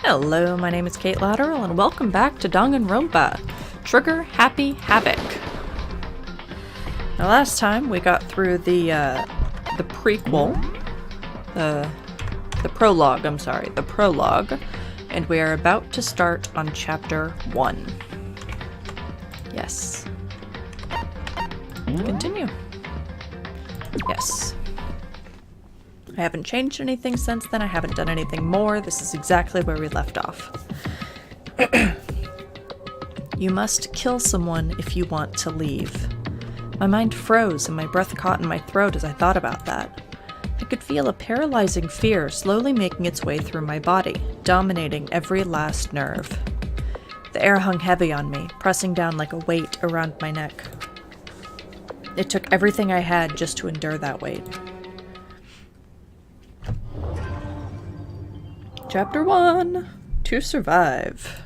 Hello, my name is Kate Lateral, and welcome back to Danganronpa, Trigger Happy Havoc. Now, last time we got through the prequel, the prologue, and we are about to start on Chapter 1. Yes. Continue. Yes. I haven't changed anything since then. I haven't done anything more. This is exactly where we left off. You must kill someone if you want to leave. My mind froze and my breath caught in my throat as I thought about that. I could feel a paralyzing fear slowly making its way through my body, dominating every last nerve. The air hung heavy on me, pressing down like a weight around my neck. It took everything I had just to endure that weight. Chapter 1. To survive.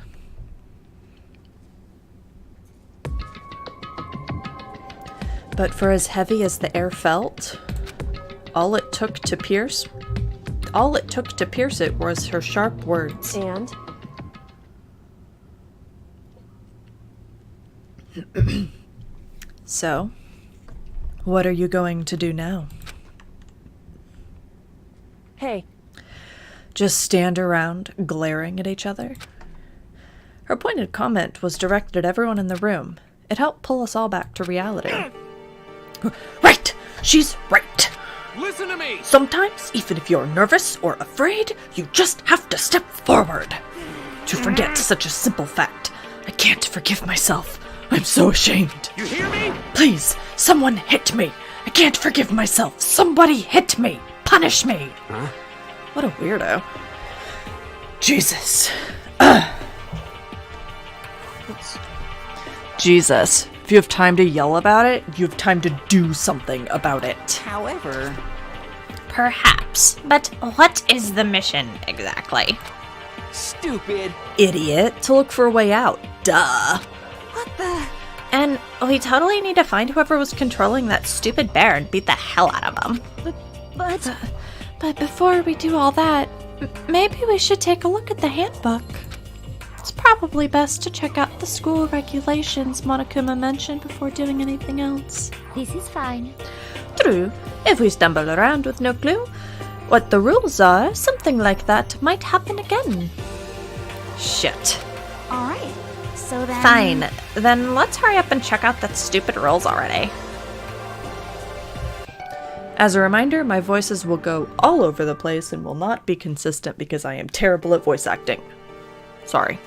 But for as heavy as the air felt, all it took to pierce it was her sharp words. And? So, what are you going to do now? Hey. Just stand around, glaring at each other? Her pointed comment was directed at everyone in the room. It helped pull us all back to reality. Right! She's right! Listen to me! Sometimes, even if you're nervous or afraid, you just have to step forward. To forget such a simple fact. I can't forgive myself. I'm so ashamed. You hear me? Please, someone hit me. I can't forgive myself. Somebody hit me. Punish me. Huh? What a weirdo. Jesus. Jesus. If you have time to yell about it, you have time to do something about it. However... Perhaps, but what is the mission exactly? Stupid. Idiot. To look for a way out. Duh. What the... And we totally need to find whoever was controlling that stupid bear and beat the hell out of him. But before we do all that, maybe we should take a look at the handbook. It's probably best to check out the school regulations Monokuma mentioned before doing anything else. This is fine. True. If we stumble around with no clue what the rules are, something like that might happen again. Shit. Alright, so then... Fine, then let's hurry up and check out that stupid rules already. As a reminder, my voices will go all over the place and will not be consistent because I am terrible at voice acting. Sorry.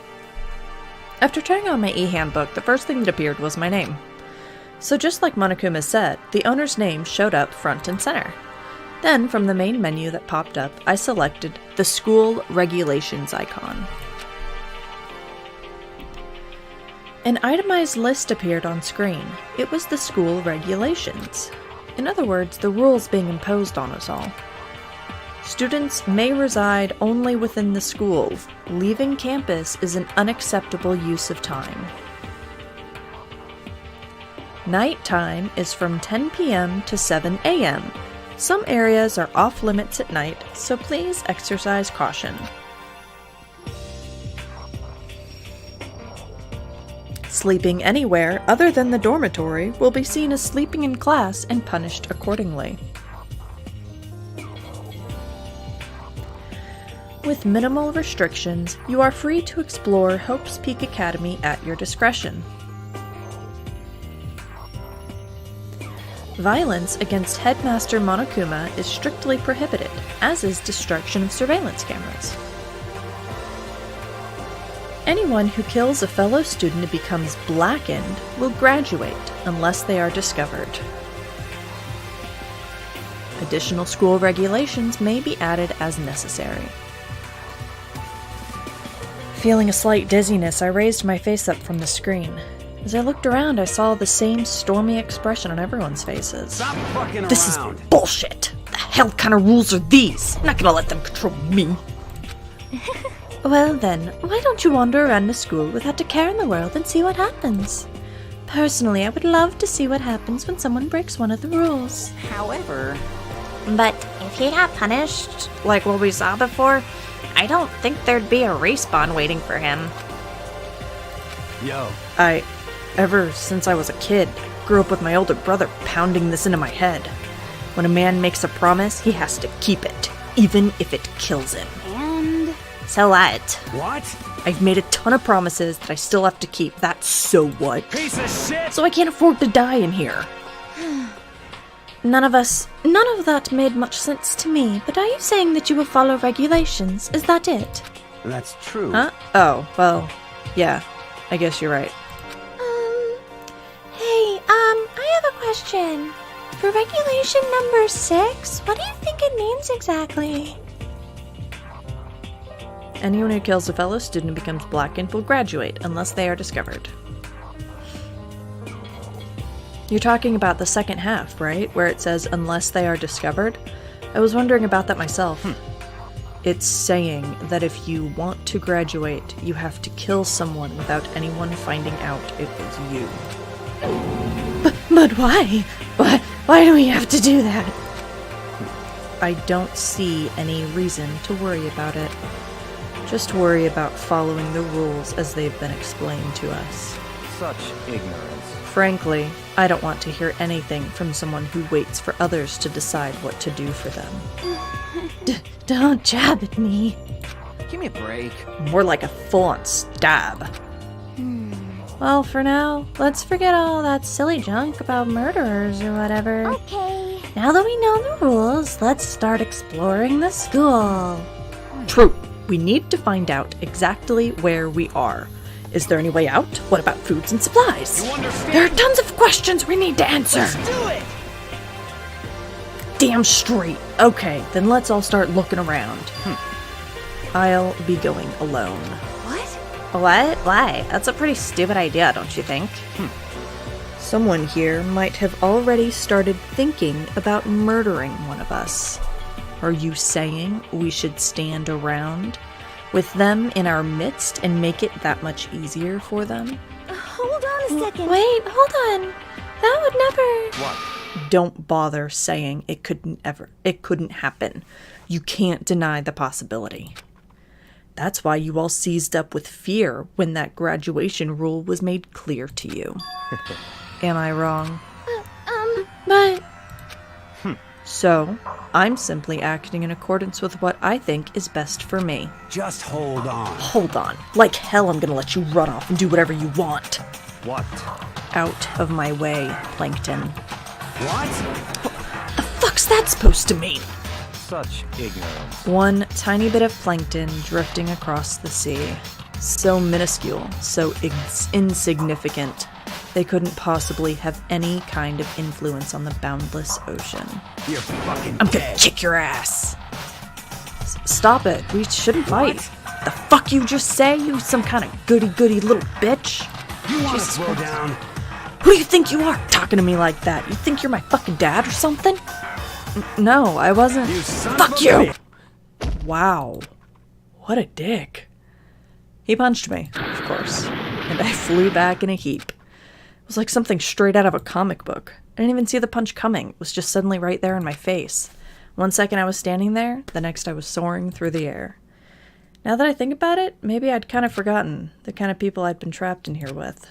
After turning on my e-handbook, the first thing that appeared was my name. So just like Monokuma said, the owner's name showed up front and center. Then, from the main menu that popped up, I selected the School Regulations icon. An itemized list appeared on screen. It was the school regulations. In other words, the rules being imposed on us all. Students may reside only within the school. Leaving campus is an unacceptable use of time. Nighttime is from 10 p.m. to 7 a.m. Some areas are off limits at night, so please exercise caution. Sleeping anywhere other than the dormitory will be seen as sleeping in class and punished accordingly. With minimal restrictions, you are free to explore Hope's Peak Academy at your discretion. Violence against Headmaster Monokuma is strictly prohibited, as is destruction of surveillance cameras. Anyone who kills a fellow student and becomes blackened will graduate unless they are discovered. Additional school regulations may be added as necessary. Feeling a slight dizziness, I raised my face up from the screen. As I looked around, I saw the same stormy expression on everyone's faces. Stop fucking This around. is bullshit! The hell kind of rules are these? I'm not gonna let them control me. Well then, why don't you wander around the school without a care in the world and see what happens? Personally, I would love to see what happens when someone breaks one of the rules. However... But if he got punished, like what we saw before, I don't think there'd be a respawn waiting for him. Yo. Ever since I was a kid, grew up with my older brother pounding this into my head. When a man makes a promise, he has to keep it, even if it kills him. And So what? What? I've made a ton of promises that I still have to keep. That's so what? Piece of shit! So I can't afford to die in here. None of that made much sense to me, but are you saying that you will follow regulations? Is that it? That's true. Huh? Oh, well, yeah. I guess you're right. I have a question. For regulation number 6, what do you think it means exactly? Anyone who kills a fellow student and becomes blackened will graduate unless they are discovered. You're talking about the second half, right? Where it says, unless they are discovered? I was wondering about that myself. It's saying that if you want to graduate, you have to kill someone without anyone finding out it was you. But why? Why do we have to do that? I don't see any reason to worry about it. Just worry about following the rules as they've been explained to us. Such ignorance. Frankly, I don't want to hear anything from someone who waits for others to decide what to do for them. Don't jab at me. Give me a break. More like a full-on stab. Well, for now, let's forget all that silly junk about murderers or whatever. okay. Now that we know the rules, let's start exploring the school. True. We need to find out exactly where we are. Is there any way out? What about foods and supplies? You understand? There are tons of questions we need to answer. Let's do it! Damn straight. Okay, then let's all start looking around. I'll be going alone. What? Why? That's a pretty stupid idea, don't you think? Someone here might have already started thinking about murdering one of us. Are you saying we should stand around with them in our midst and make it that much easier for them? Hold on a second. Wait, hold on. That would never... What? Don't bother saying it couldn't happen. You can't deny the possibility. That's why you all seized up with fear when that graduation rule was made clear to you. Am I wrong? But... So, I'm simply acting in accordance with what I think is best for me. Just hold on. Hold on. Like hell I'm gonna let you run off and do whatever you want. What? Out of my way, Plankton. What? The fuck's that supposed to mean? Such ignorance. One tiny bit of plankton drifting across the sea. So minuscule, so insignificant. They couldn't possibly have any kind of influence on the boundless ocean. You're fucking I'm dead. gonna kick your ass. Stop it. We shouldn't fight. The fuck you just say? You some kind of goody-goody little bitch? You want to Jesus throw Christ. down? Who do you think you are talking to me like that? You think you're my fucking dad or something? No, I wasn't. You son Fuck of a you! bitch. Wow. What a dick. He punched me, of course, and I flew back in a heap. It was like something straight out of a comic book. I didn't even see the punch coming. It was just suddenly right there in my face. One second I was standing there, the next I was soaring through the air. Now that I think about it, maybe I'd kind of forgotten the kind of people I'd been trapped in here with.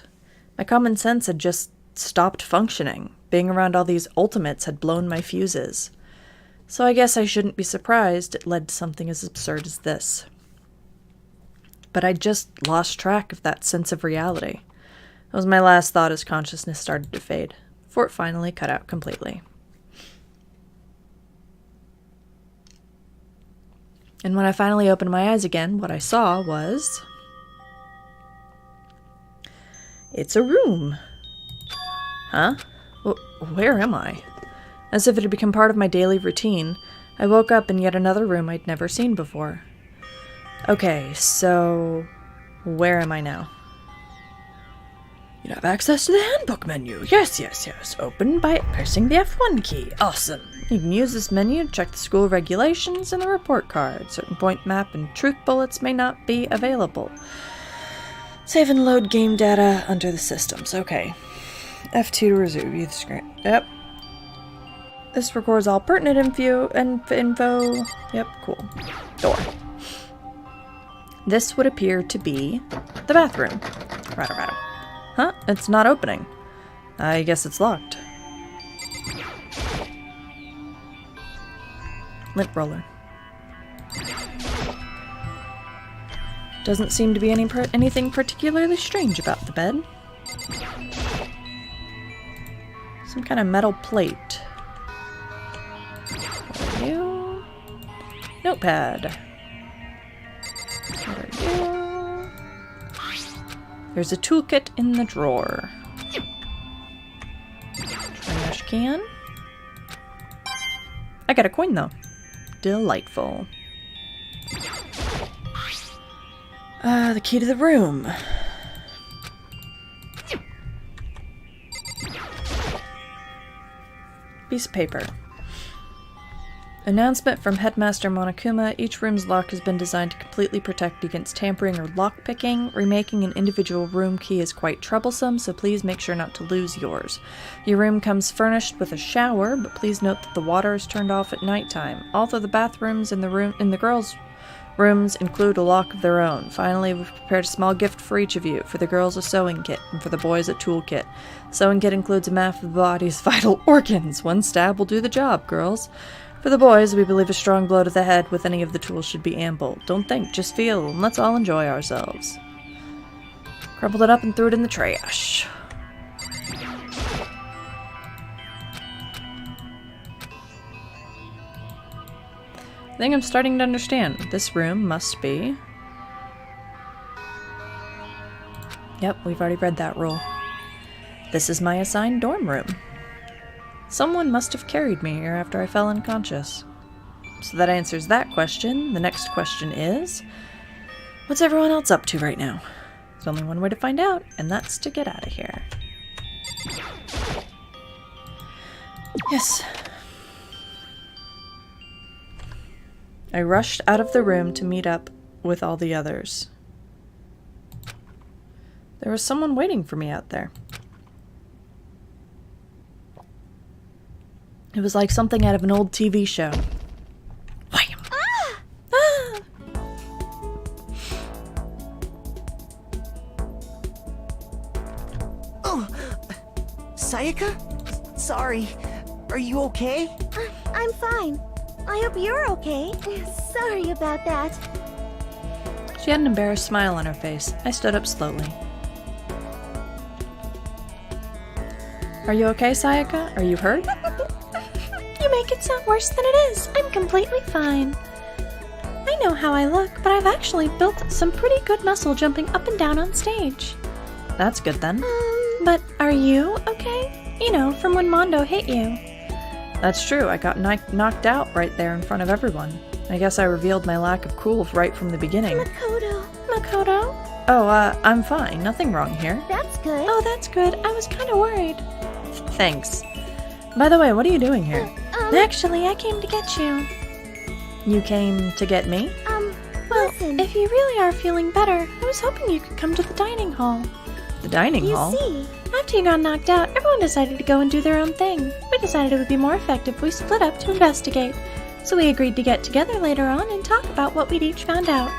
My common sense had just stopped functioning. Being around all these ultimates had blown my fuses. So I guess I shouldn't be surprised it led to something as absurd as this. But I just lost track of that sense of reality. That was my last thought as consciousness started to fade, before it finally cut out completely. And when I finally opened my eyes again, what I saw was... It's a room. Huh? Where am I? As if it had become part of my daily routine, I woke up in yet another room I'd never seen before. Okay, so... where am I now? You have access to the handbook menu. Yes. Open by pressing the F1 key. Awesome. You can use this menu to check the school regulations and the report card. Certain point map and truth bullets may not be available. Save and load game data under the systems. Okay. F2 to resume. View the screen. Yep. This records all pertinent info. Yep, cool. Door. This would appear to be the bathroom. Rattle. Huh? It's not opening. I guess it's locked. Lint roller. Doesn't seem to be anything particularly strange about the bed. Some kind of metal plate. What are you? Notepad. What are you? There's a toolkit in the drawer. Trash can. I got a coin though. Delightful. The key to the room. Piece of paper. Announcement from Headmaster Monokuma. Each room's lock has been designed to completely protect against tampering or lockpicking. Remaking an individual room key is quite troublesome, so please make sure not to lose yours. Your room comes furnished with a shower, but please note that the water is turned off at nighttime. Although the bathrooms in the girls' rooms include a lock of their own. Finally, we've prepared a small gift for each of you. For the girls, a sewing kit, and for the boys, a tool kit. Sewing kit includes a map of the body's vital organs. One stab will do the job, girls. For the boys, we believe a strong blow to the head with any of the tools should be ample. Don't think, just feel, and let's all enjoy ourselves. Crumpled it up and threw it in the trash. I think I'm starting to understand. This room must be... Yep, we've already read that rule. This is my assigned dorm room. Someone must have carried me here after I fell unconscious. So that answers that question. The next question is, what's everyone else up to right now? There's only one way to find out, and that's to get out of here. Yes. I rushed out of the room to meet up with all the others. There was someone waiting for me out there. It was like something out of an old TV show. Wham! Ah! Oh, Sayaka? Sorry. Are you okay? I'm fine. I hope you're okay. Sorry about that. She had an embarrassed smile on her face. I stood up slowly. Are you okay, Sayaka? Are you hurt? You make it sound worse than it is. I'm completely fine. I know how I look, but I've actually built some pretty good muscle jumping up and down on stage. That's good then. But are you okay? You know, from when Mondo hit you. That's true. I got knocked out right there in front of everyone. I guess I revealed my lack of cool right from the beginning. Makoto? Oh, I'm fine. Nothing wrong here. That's good. Oh, that's good. I was kind of worried. Thanks. By the way, what are you doing here? Actually, I came to get you. You came to get me? Well, Listen. if you really are feeling better, I was hoping you could come to the dining hall. The dining You hall? see, After you got knocked out, everyone decided to go and do their own thing. We decided it would be more effective if we split up to investigate. So we agreed to get together later on and talk about what we'd each found out.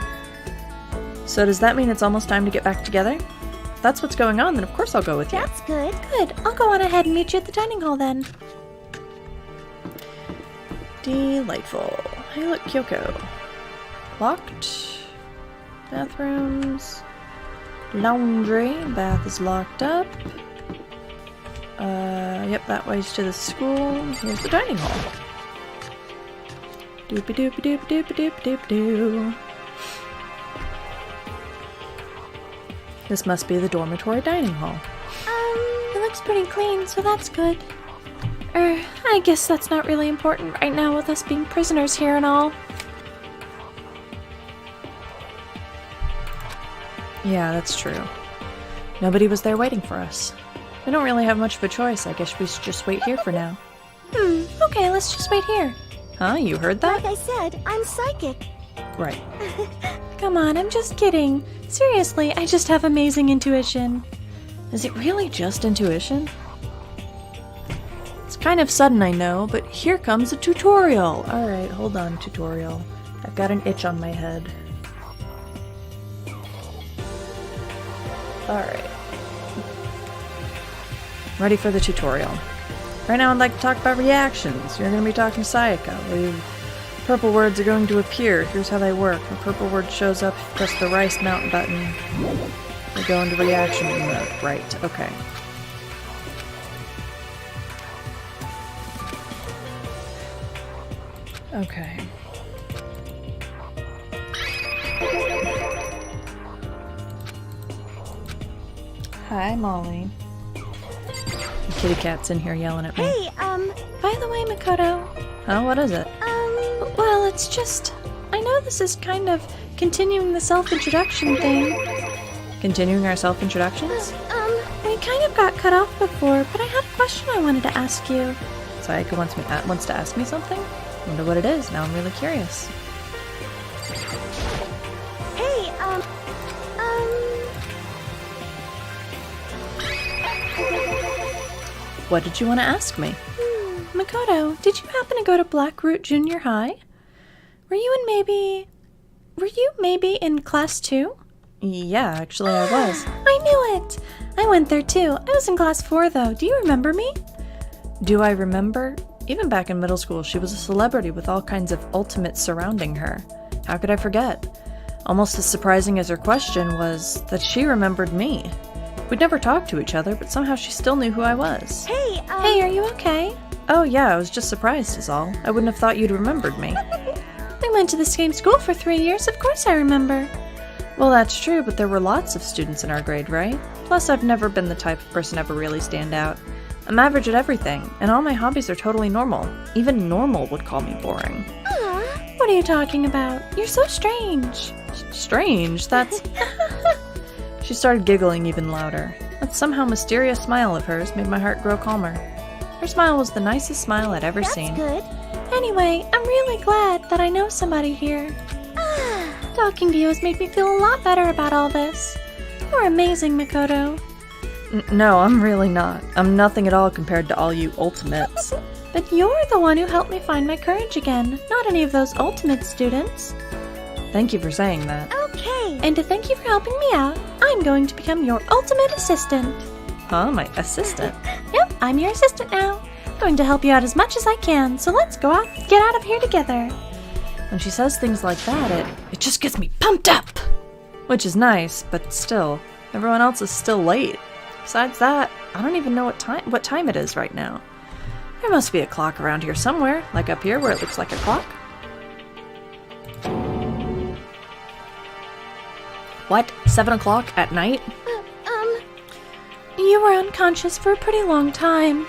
So does that mean it's almost time to get back together? If that's what's going on, then of course I'll go with you. that's good. Good. I'll go on ahead and meet you at the dining hall then. Delightful. Hey look, Kyoko. Locked. Bathrooms. Laundry. Bath is locked up. Yep, that way's to the school. Here's the dining hall. Doopy doopy doopy doopy doopy doopy doo. This must be the dormitory dining hall. It looks pretty clean, so that's good. I guess that's not really important right now with us being prisoners here and all. Yeah, that's true. Nobody was there waiting for us. We don't really have much of a choice. I guess we should just wait here for now. Okay, let's just wait here. Huh? You heard that? Like I said, I'm psychic. Right. Come on, I'm just kidding. Seriously, I just have amazing intuition. Is it really just intuition? It's kind of sudden, I know, but here comes a tutorial. Alright, hold on, tutorial. I've got an itch on my head. Alright. Ready for the tutorial. Right now I'd like to talk about reactions. You're going to be talking to Sayaka. Purple words are going to appear. Here's how they work. A purple word shows up, press the rice mount button. We go into reaction mode. Right, okay. Okay. Hi, Molly. The kitty cat's in here yelling at me. Hey, By the way, Makoto, Huh? What is it? well, it's just... I know this is kind of continuing the self-introduction thing. Continuing our self-introductions? We kind of got cut off before, but I had a question I wanted to ask you. Sayaka wants to ask me something? Wonder what it is. Now I'm really curious. hey, What did you want to ask me? Makoto, did you happen to go to Blackroot Junior High? Were you maybe in class 2? Yeah, actually I was. I knew it! I went there too. I was in class 4 though. Do you remember me? Do I remember? Even back in middle school, she was a celebrity with all kinds of ultimates surrounding her. How could I forget? Almost as surprising as her question was that she remembered me. We'd never talked to each other, but somehow she still knew who I was. hey, Hey, are you okay? Oh yeah, I was just surprised is all. I wouldn't have thought you'd remembered me. We went to the same school for 3 years. Of course I remember. Well, that's true, but there were lots of students in our grade, right? Plus, I've never been the type of person to ever really stand out. I'm average at everything, and all my hobbies are totally normal. Even normal would call me boring. What are you talking about? You're so strange. Strange, that's... She started giggling even louder. That somehow mysterious smile of hers made my heart grow calmer. Her smile was the nicest smile I'd ever that's seen. good. Anyway, I'm really glad that I know somebody here. Talking to you has made me feel a lot better about all this. You're amazing, Makoto. No, I'm really not. I'm nothing at all compared to all you ultimates. But you're the one who helped me find my courage again, not any of those ultimate students. Thank you for saying that. Okay. And to thank you for helping me out, I'm going to become your ultimate assistant. Huh? My assistant? Yep, I'm your assistant now. I'm going to help you out as much as I can, so let's get out of here together. When she says things like that, it just gets me pumped up! Which is nice, but still, everyone else is still late. Besides that, I don't even know what time it is right now. There must be a clock around here somewhere, like up here where it looks like a clock. What? 7 o'clock at night? You were unconscious for a pretty long time.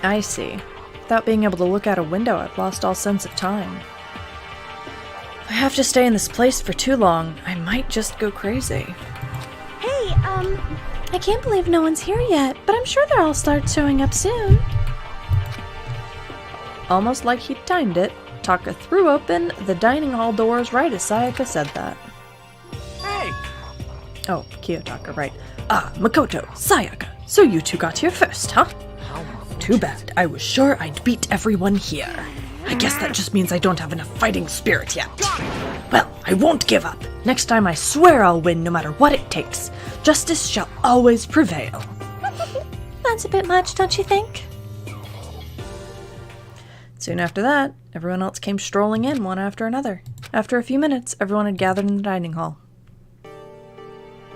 I see. Without being able to look out a window, I've lost all sense of time. If I have to stay in this place for too long, I might just go crazy. Hey, I can't believe no one's here yet, but I'm sure they'll all start showing up soon. Almost like he timed it, Taka threw open the dining hall doors right as Sayaka said that. Hey! Oh, Kiyotaka, right. Ah, Makoto, Sayaka, so you two got here first, huh? Too bad. I was sure I'd beat everyone here. I guess that just means I don't have enough fighting spirit yet. Well, I won't give up. Next time I swear I'll win no matter what it takes. Justice shall always prevail. That's a bit much, don't you think? Soon after that, everyone else came strolling in one after another. After a few minutes, everyone had gathered in the dining hall.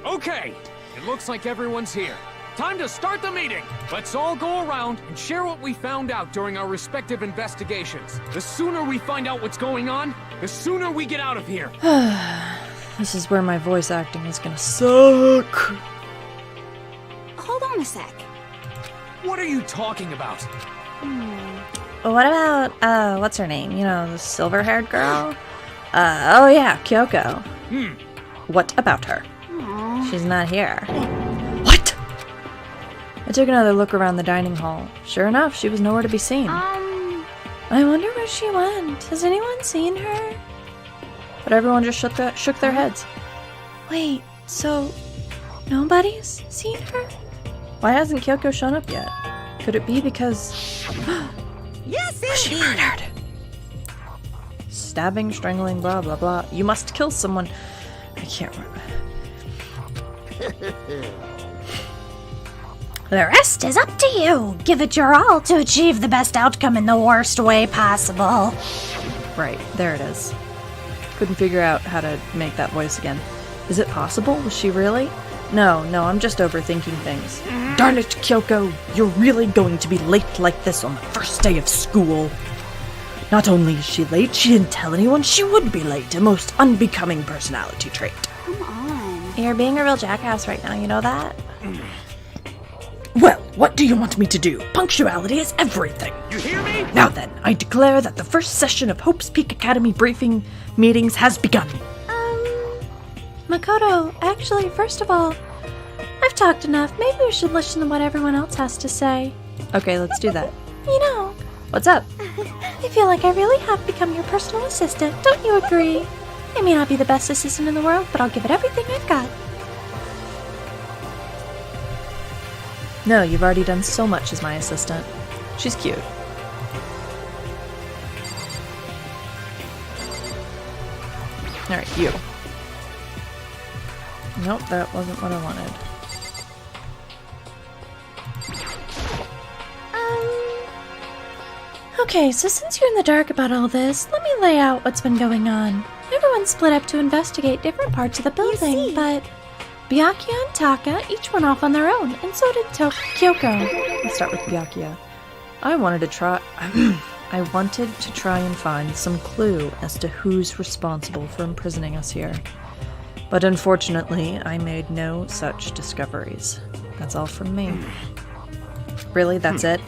Okay, it looks like everyone's here. Time to start the meeting! Let's all go around and share what we found out during our respective investigations. The sooner we find out what's going on, the sooner we get out of here. This is where my voice acting is gonna suck. hold on a sec. What are you talking about? What about, what's her name? You know, the silver-haired girl? Oh yeah, Kyoko. What about her? She's not here. What? I took another look around the dining hall. Sure enough, she was nowhere to be seen. I wonder where she went. Has anyone seen her? But everyone just shook their heads. Wait, so nobody's seen her? Why hasn't Kyoko shown up yet? Could it be because... Yes, She indeed. murdered! Stabbing, strangling, blah blah blah. You must kill someone. I can't remember. The rest is up to you. Give it your all to achieve the best outcome in the worst way possible. Right, there it is. Couldn't figure out how to make that voice again. Is it possible? Was she really? No, I'm just overthinking things. Darn it, Kyoko! You're really going to be late like this on the first day of school. Not only is she late, she didn't tell anyone she would be late, a most unbecoming personality trait. Come on. You're being a real jackass right now, you know that? Well, what do you want me to do? Punctuality is everything. You hear me? Now then, I declare that the first session of Hope's Peak Academy briefing meetings has begun. Makoto, actually, first of all, I've talked enough. Maybe we should listen to what everyone else has to say. Okay, let's do that. You know, What's up? I feel like I really have become your personal assistant. Don't you agree? I may not be the best assistant in the world, but I'll give it everything I've got. No, you've already done so much as my assistant. She's cute. Alright, you. Nope, that wasn't what I wanted. Okay, so since you're in the dark about all this, let me lay out what's been going on. Everyone's split up to investigate different parts of the building, see. but Byakuya and Taka each went off on their own, and so did Kyoko. Let's start with Byakuya. I wanted to try and find some clue as to who's responsible for imprisoning us here. But unfortunately, I made no such discoveries. That's all from me. Really, that's it?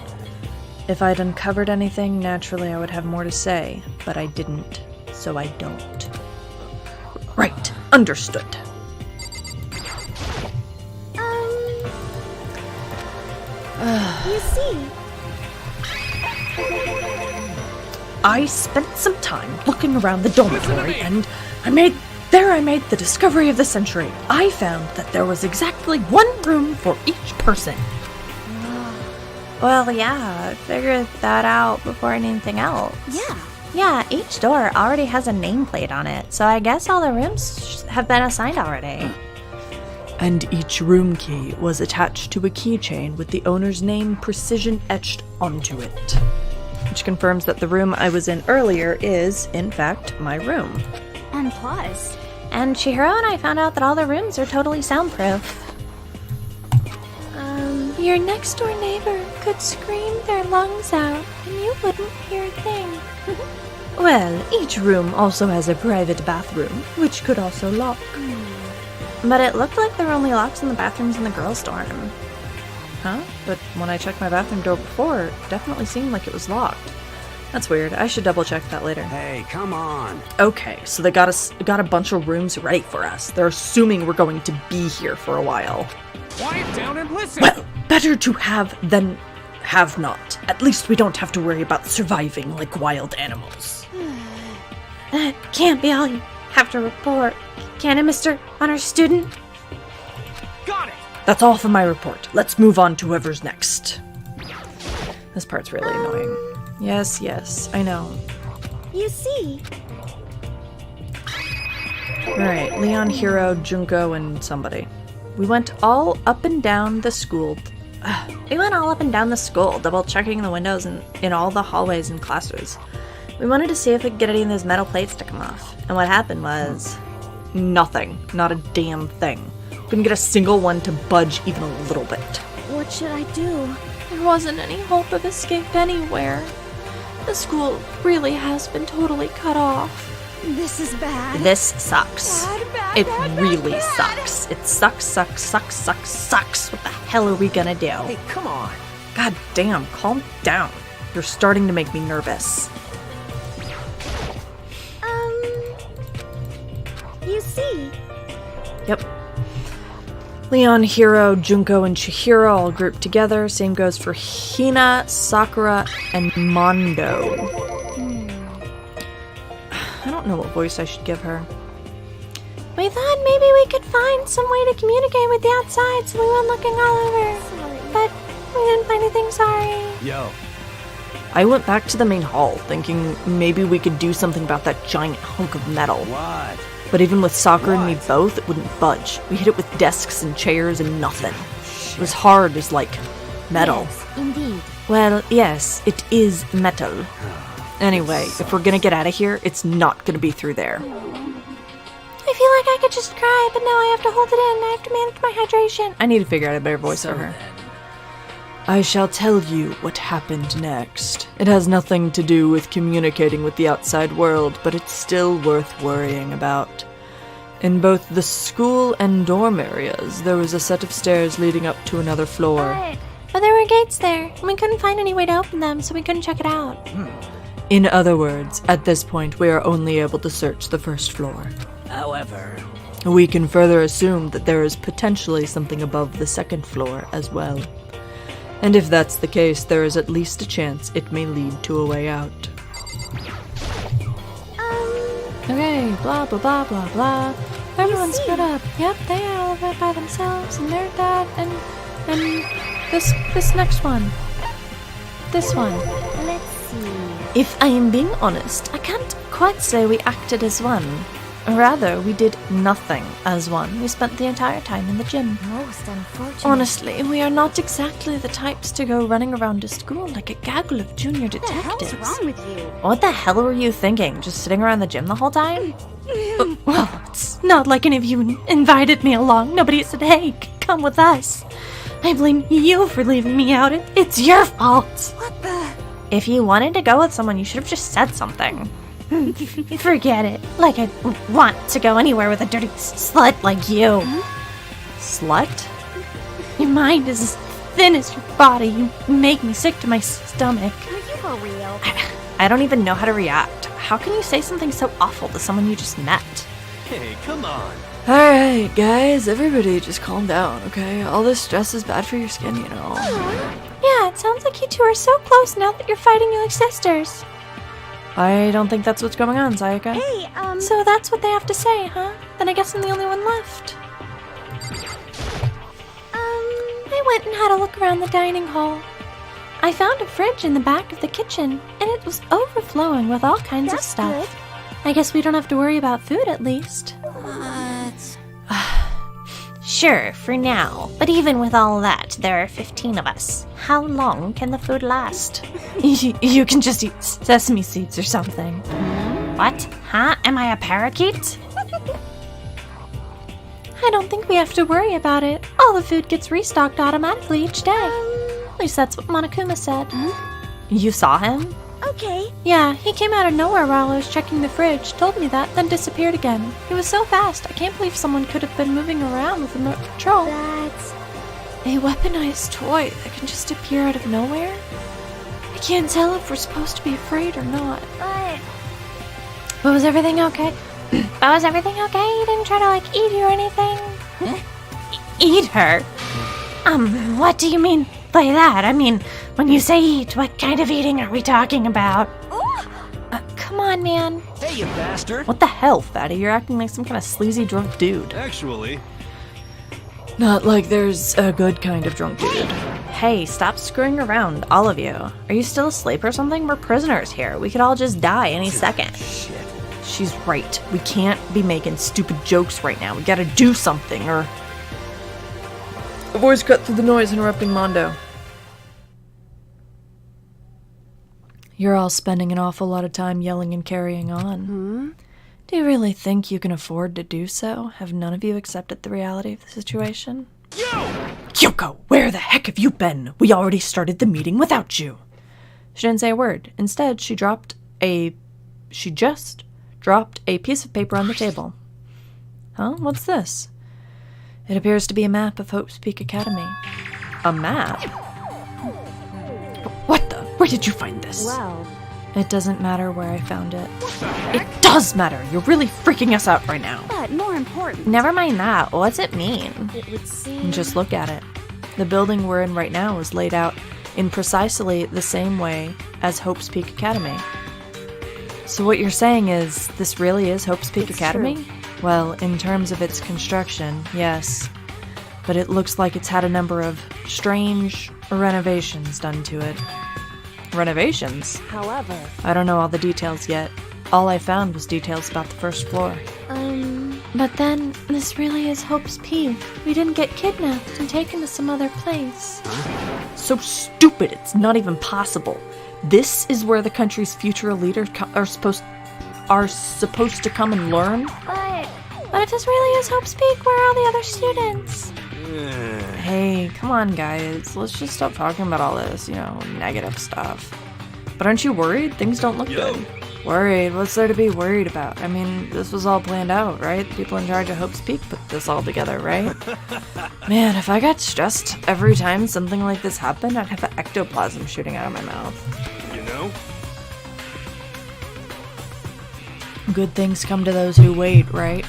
If I'd uncovered anything, naturally I would have more to say, but I didn't, so I don't. Right, understood. You see. I spent some time looking around the dormitory, and I made the discovery of the century. I found that there was exactly one room for each person. Well, yeah, I figured that out before anything else. Yeah. Yeah, each door already has a nameplate on it, so I guess all the rooms have been assigned already. And each room key was attached to a keychain with the owner's name precision etched onto it. Which confirms that the room I was in earlier is, in fact, my room. And plus, And Chihiro and I found out that all the rooms are totally soundproof. Your next door neighbor could scream their lungs out, and you wouldn't hear a thing. Well, each room also has a private bathroom, which could also lock. But it looked like there were only locks in the bathrooms in the girls' dorm. Huh? But when I checked my bathroom door before, it definitely seemed like it was locked. That's weird. I should double check that later. Hey, come on. Okay, so they got a bunch of rooms ready for us. They're assuming we're going to be here for a while. Quiet down and listen! Well, better to have than have not. At least we don't have to worry about surviving like wild animals. That can't be all you have to report, can it, Mr. Honor Student? Got it! That's all for my report. Let's move on to whoever's next. This part's really annoying. Yes, I know. you see. Alright, Leon, Hiro, Junko, and somebody. We went all up and down the school. We went all up and down the school, double checking the windows and in all the hallways and classes. We wanted to see if we could get any of those metal plates to come off. And what happened was... Nothing. Not a damn thing. Couldn't get a single one to budge even a little bit. What should I do? There wasn't any hope of escape anywhere. The school really has been totally cut off. This is bad. This sucks. Bad, It bad, really bad. sucks. It sucks. What the hell are we gonna do? Hey, come on. God damn, calm down. You're starting to make me nervous. You see. Yep. Leon, Hiro, Junko, and Chihiro all grouped together. Same goes for Hina, Sakura, and Mondo. I don't know what voice I should give her. We thought maybe we could find some way to communicate with the outside, so we went looking all over. Sorry. But we didn't find anything, sorry. Yo, I went back to the main hall, thinking maybe we could do something about that giant hunk of metal. what? But even with Soccer and me both, it wouldn't budge. We hit it with desks and chairs and nothing. It was hard as, like, metal. Yes, indeed. Well, yes, it is metal. Anyway, if we're gonna get out of here, it's not gonna be through there. I feel like I could just cry, but now I have to hold it in. I have to manage my hydration. I need to figure out a better voice for her. I shall tell you what happened next. It has nothing to do with communicating with the outside world, but it's still worth worrying about. In both the school and dorm areas, there was a set of stairs leading up to another floor. But there were gates there, and we couldn't find any way to open them, so we couldn't check it out. In other words, at this point, we are only able to search the first floor. However, We can further assume that there is potentially something above the second floor as well. And if that's the case, there is at least a chance it may lead to a way out. Okay, blah blah blah blah blah. Everyone's split up. Yep, they are all of it by themselves, and they're that, and this next one. This one. Let's see. If I am being honest, I can't quite say we acted as one. Rather, we did nothing as one. We spent the entire time in the gym. Most unfortunate. Honestly, we are not exactly the types to go running around a school like a gaggle of junior What the detectives. hell's wrong with you? What the hell were you thinking? Just sitting around the gym the whole time? Well, it's not like any of you invited me along. Nobody said, hey, come with us. I blame you for leaving me out. It's your fault. What the? If you wanted to go with someone, you should have just said something. Forget it. Like I want to go anywhere with a dirty slut like you. Slut? Your mind is as thin as your body. You make me sick to my stomach. Are you for real? I don't even know how to react. How can you say something so awful to someone you just met? hey, come on. Alright, guys, everybody just calm down, okay? All this stress is bad for your skin, you know. Yeah, it sounds like you two are so close now that you're fighting like sisters. I don't think that's what's going on, Sayaka. Hey, So that's what they have to say, huh? Then I guess I'm the only one left. I went and had a look around the dining hall. I found a fridge in the back of the kitchen, and it was overflowing with all kinds of That's stuff. I guess we don't have to worry about food at least. Sure, for now. But even with all that, there are 15 of us. How long can the food last? You can just eat sesame seeds or something. What? Huh? Am I a parakeet? I don't think we have to worry about it. All the food gets restocked automatically each day. At least that's what Monokuma said. You saw him? okay. Yeah, he came out of nowhere while I was checking the fridge, told me that, then disappeared again. He was so fast, I can't believe someone could have been moving around with remote control. That's... A weaponized toy that can just appear out of nowhere? I can't tell if we're supposed to be afraid or not. But... Was everything okay? Was everything okay? You didn't try to, eat you or anything? Eat her? What do you mean by that? I mean, when you say eat, what kind of eating are we talking about? Come on, man. Hey, you bastard. What the hell, fatty? You're acting like some kind of sleazy drunk dude. Actually, Not like there's a good kind of drunk dude. Hey, stop screwing around, all of you. Are you still asleep or something? We're prisoners here. We could all just die any second. She's right. We can't be making stupid jokes right now. We gotta do something, or... A voice cut through the noise, interrupting Mondo. You're all spending an awful lot of time yelling and carrying on. Do you really think you can afford to do so? Have none of you accepted the reality of the situation? Kyoko, where the heck have you been? We already started the meeting without you. She didn't say a word. Instead, she just dropped a piece of paper on the table. Huh? What's this? It appears to be a map of Hope's Peak Academy. A map? What the? Where did you find this? Well... It doesn't matter where I found it. It does matter! You're really freaking us out right now. But more important... Never mind that. What's it mean? It would seem... Just look at it. The building we're in right now is laid out in precisely the same way as Hope's Peak Academy. So what you're saying is, this really is Hope's Peak It's Academy? true. Well, in terms of its construction, yes. But it looks like it's had a number of strange renovations done to it. Renovations? However... I don't know all the details yet. All I found was details about the first floor. But then, this really is Hope's Peak. We didn't get kidnapped and taken to some other place. So stupid, it's not even possible. This is where the country's future leaders are supposed to come and learn? But if this really is Hope's Peak, where are all the other students? Hey, come on guys, let's just stop talking about all this, negative stuff. But aren't you worried? Things don't look good. Worried? What's there to be worried about? I mean, this was all planned out, right? People in charge of Hope's Peak put this all together, right? Man, if I got stressed every time something like this happened, I'd have ectoplasm shooting out of my mouth. You know? Good things come to those who wait, right?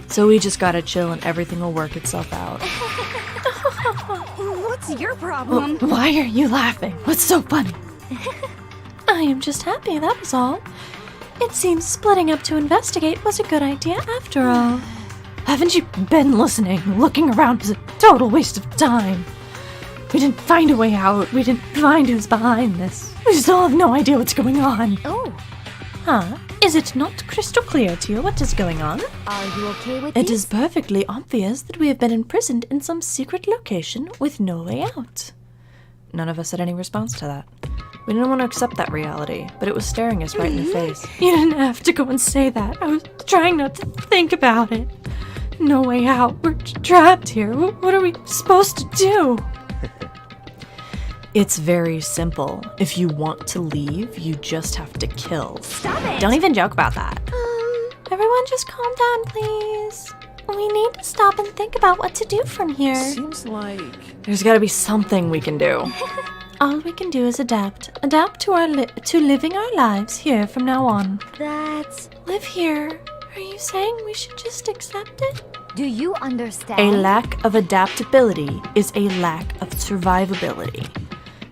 So we just gotta chill and everything will work itself out. What's your problem? Why are you laughing? What's so funny? I am just happy, that was all. It seems splitting up to investigate was a good idea after all. Haven't you been listening? Looking around was a total waste of time. We didn't find a way out. We didn't find who's behind this. We still have no idea what's going on. Oh, Huh? Is it not crystal clear to you what is going on? are you okay with It this? is perfectly obvious that we have been imprisoned in some secret location with no way out. None of us had any response to that. We didn't want to accept that reality, but it was staring us right in the face. You didn't have to go and say that. I was trying not to think about it. No way out. We're trapped here. What are we supposed to do? It's very simple. If you want to leave, you just have to kill. Stop it! Don't even joke about that. Everyone just calm down, please. We need to stop and think about what to do from here. Seems like... There's gotta be something we can do. All we can do is adapt. Adapt to living our lives here from now on. That's... Live here. Are you saying we should just accept it? Do you understand? A lack of adaptability is a lack of survivability.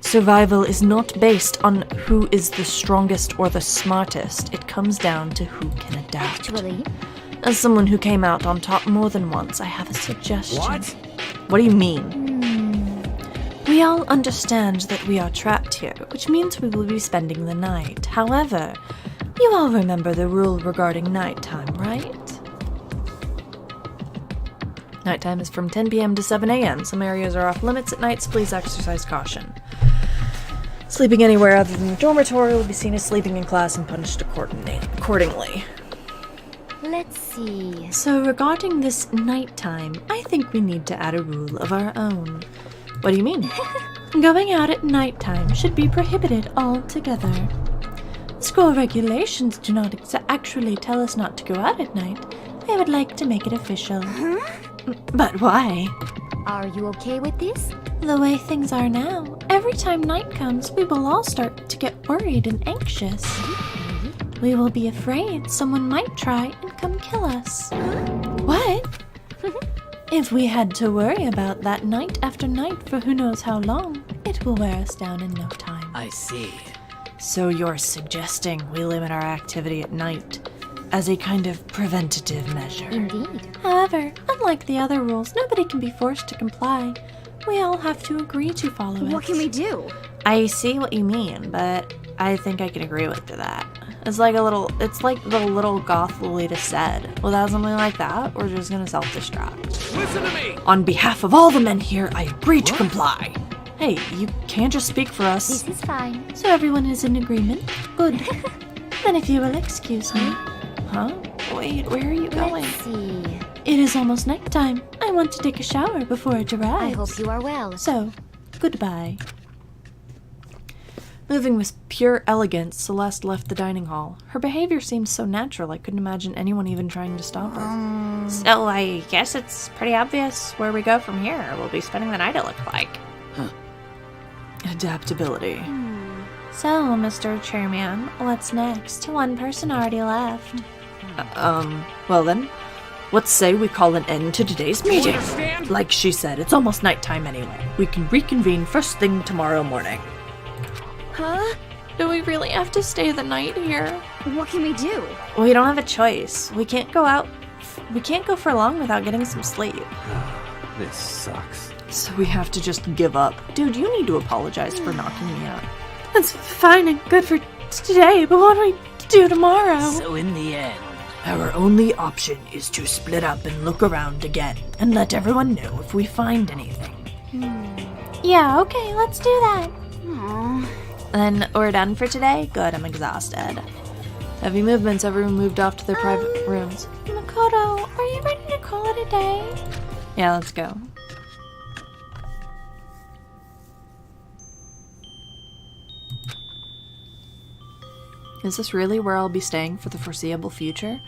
Survival is not based on who is the strongest or the smartest. It comes down to who can adapt. Actually, As someone who came out on top more than once, I have a suggestion. What? What do you mean? We all understand that we are trapped here, which means we will be spending the night. However, you all remember the rule regarding nighttime, right? Nighttime is from 10 p.m. to 7 a.m. Some areas are off limits at night, so please exercise caution. Sleeping anywhere other than the dormitory will be seen as sleeping in class and punished accordingly. let's see. So regarding this nighttime, I think we need to add a rule of our own. What do you mean? Going out at nighttime should be prohibited altogether. School regulations do not actually tell us not to go out at night. I would like to make it official. But why? Are you okay with this? The way things are now, every time night comes, we will all start to get worried and anxious. We will be afraid someone might try and come kill us. What? If we had to worry about that night after night for who knows how long, it will wear us down in no time. I see. So you're suggesting we limit our activity at night as a kind of preventative measure? Indeed. However, unlike the other rules, nobody can be forced to comply. We all have to agree to follow it. What can we do? I see what you mean, but I think I can agree with that. It's like the little goth Lolita said. Without something like that, we're just gonna self-destruct. Listen to me! On behalf of all the men here, I agree to comply. Hey, you can't just speak for us. This is fine. So everyone is in agreement? Good. Then if you will excuse me. Huh? Wait, where are you going? Let's see. It is almost nighttime. I want to take a shower before it arrives. I hope you are well. So, goodbye. Moving with pure elegance, Celeste left the dining hall. Her behavior seemed so natural, I couldn't imagine anyone even trying to stop her. So I guess it's pretty obvious where we go from here. We'll be spending the night, it looks like. Adaptability. So, Mr. Chairman, what's next? One person already left. Well then, let's say we call an end to today's meeting. understand? Like she said, it's almost nighttime anyway. We can reconvene first thing tomorrow morning. Huh? Do we really have to stay the night here? What can we do? We don't have a choice. We can't go out. We can't go for long without getting some sleep. This sucks. So we have to just give up. Dude, you need to apologize for knocking me out. That's fine and good for today, but what do we do tomorrow? So in the end, Our only option is to split up and look around again, and let everyone know if we find anything. Yeah, okay, let's do that. Then we're done for today? Good, I'm exhausted. Heavy movements, everyone moved off to their private rooms. Makoto, are you ready to call it a day? Yeah, let's go. Is this really where I'll be staying for the foreseeable future?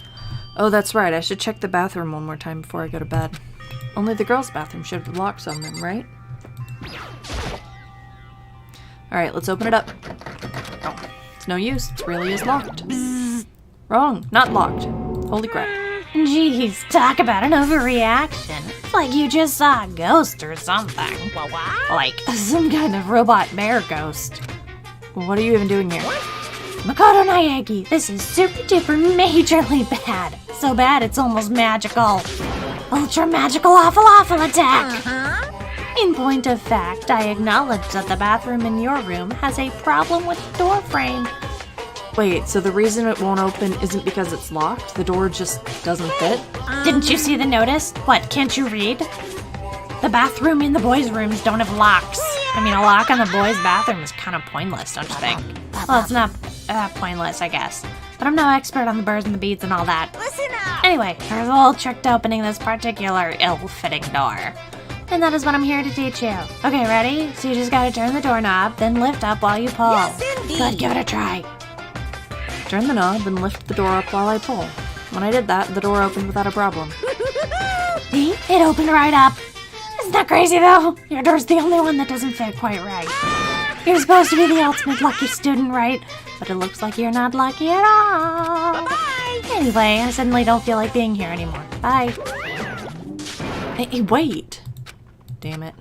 Oh, that's right, I should check the bathroom one more time before I go to bed. Only the girls' bathroom should have locks on them, right? Alright, let's open it up. Oh, it's no use, it really is locked. Wrong, not locked. Holy crap. Jeez, talk about an overreaction. It's like you just saw a ghost or something. Like some kind of robot bear ghost. What are you even doing here? Makoto Naegi, this is super duper majorly bad. So bad it's almost magical. Ultra magical awful attack! In point of fact, I acknowledge that the bathroom in your room has a problem with the door frame. Wait, so the reason it won't open isn't because it's locked? The door just doesn't fit? Didn't you see the notice? What, can't you read? The bathroom in the boys' rooms don't have locks. I mean, a lock on the boys' bathroom is kind of pointless, don't you think? Well, it's not pointless, I guess. But I'm no expert on the birds and the beads and all that. Listen up! Anyway, there's a little trick to opening this particular ill-fitting door. And that is what I'm here to teach you. Okay, ready? So you just gotta turn the doorknob, then lift up while you pull. Yes, indeed. Good, give it a try. Turn the knob and lift the door up while I pull. When I did that, the door opened without a problem. See? It opened right up. Isn't that crazy, though? Your door's the only one that doesn't fit quite right. You're supposed to be the ultimate lucky student, right? But it looks like you're not lucky at all. Bye-bye! Anyway, I suddenly don't feel like being here anymore. Bye. Hey, wait! Damn it.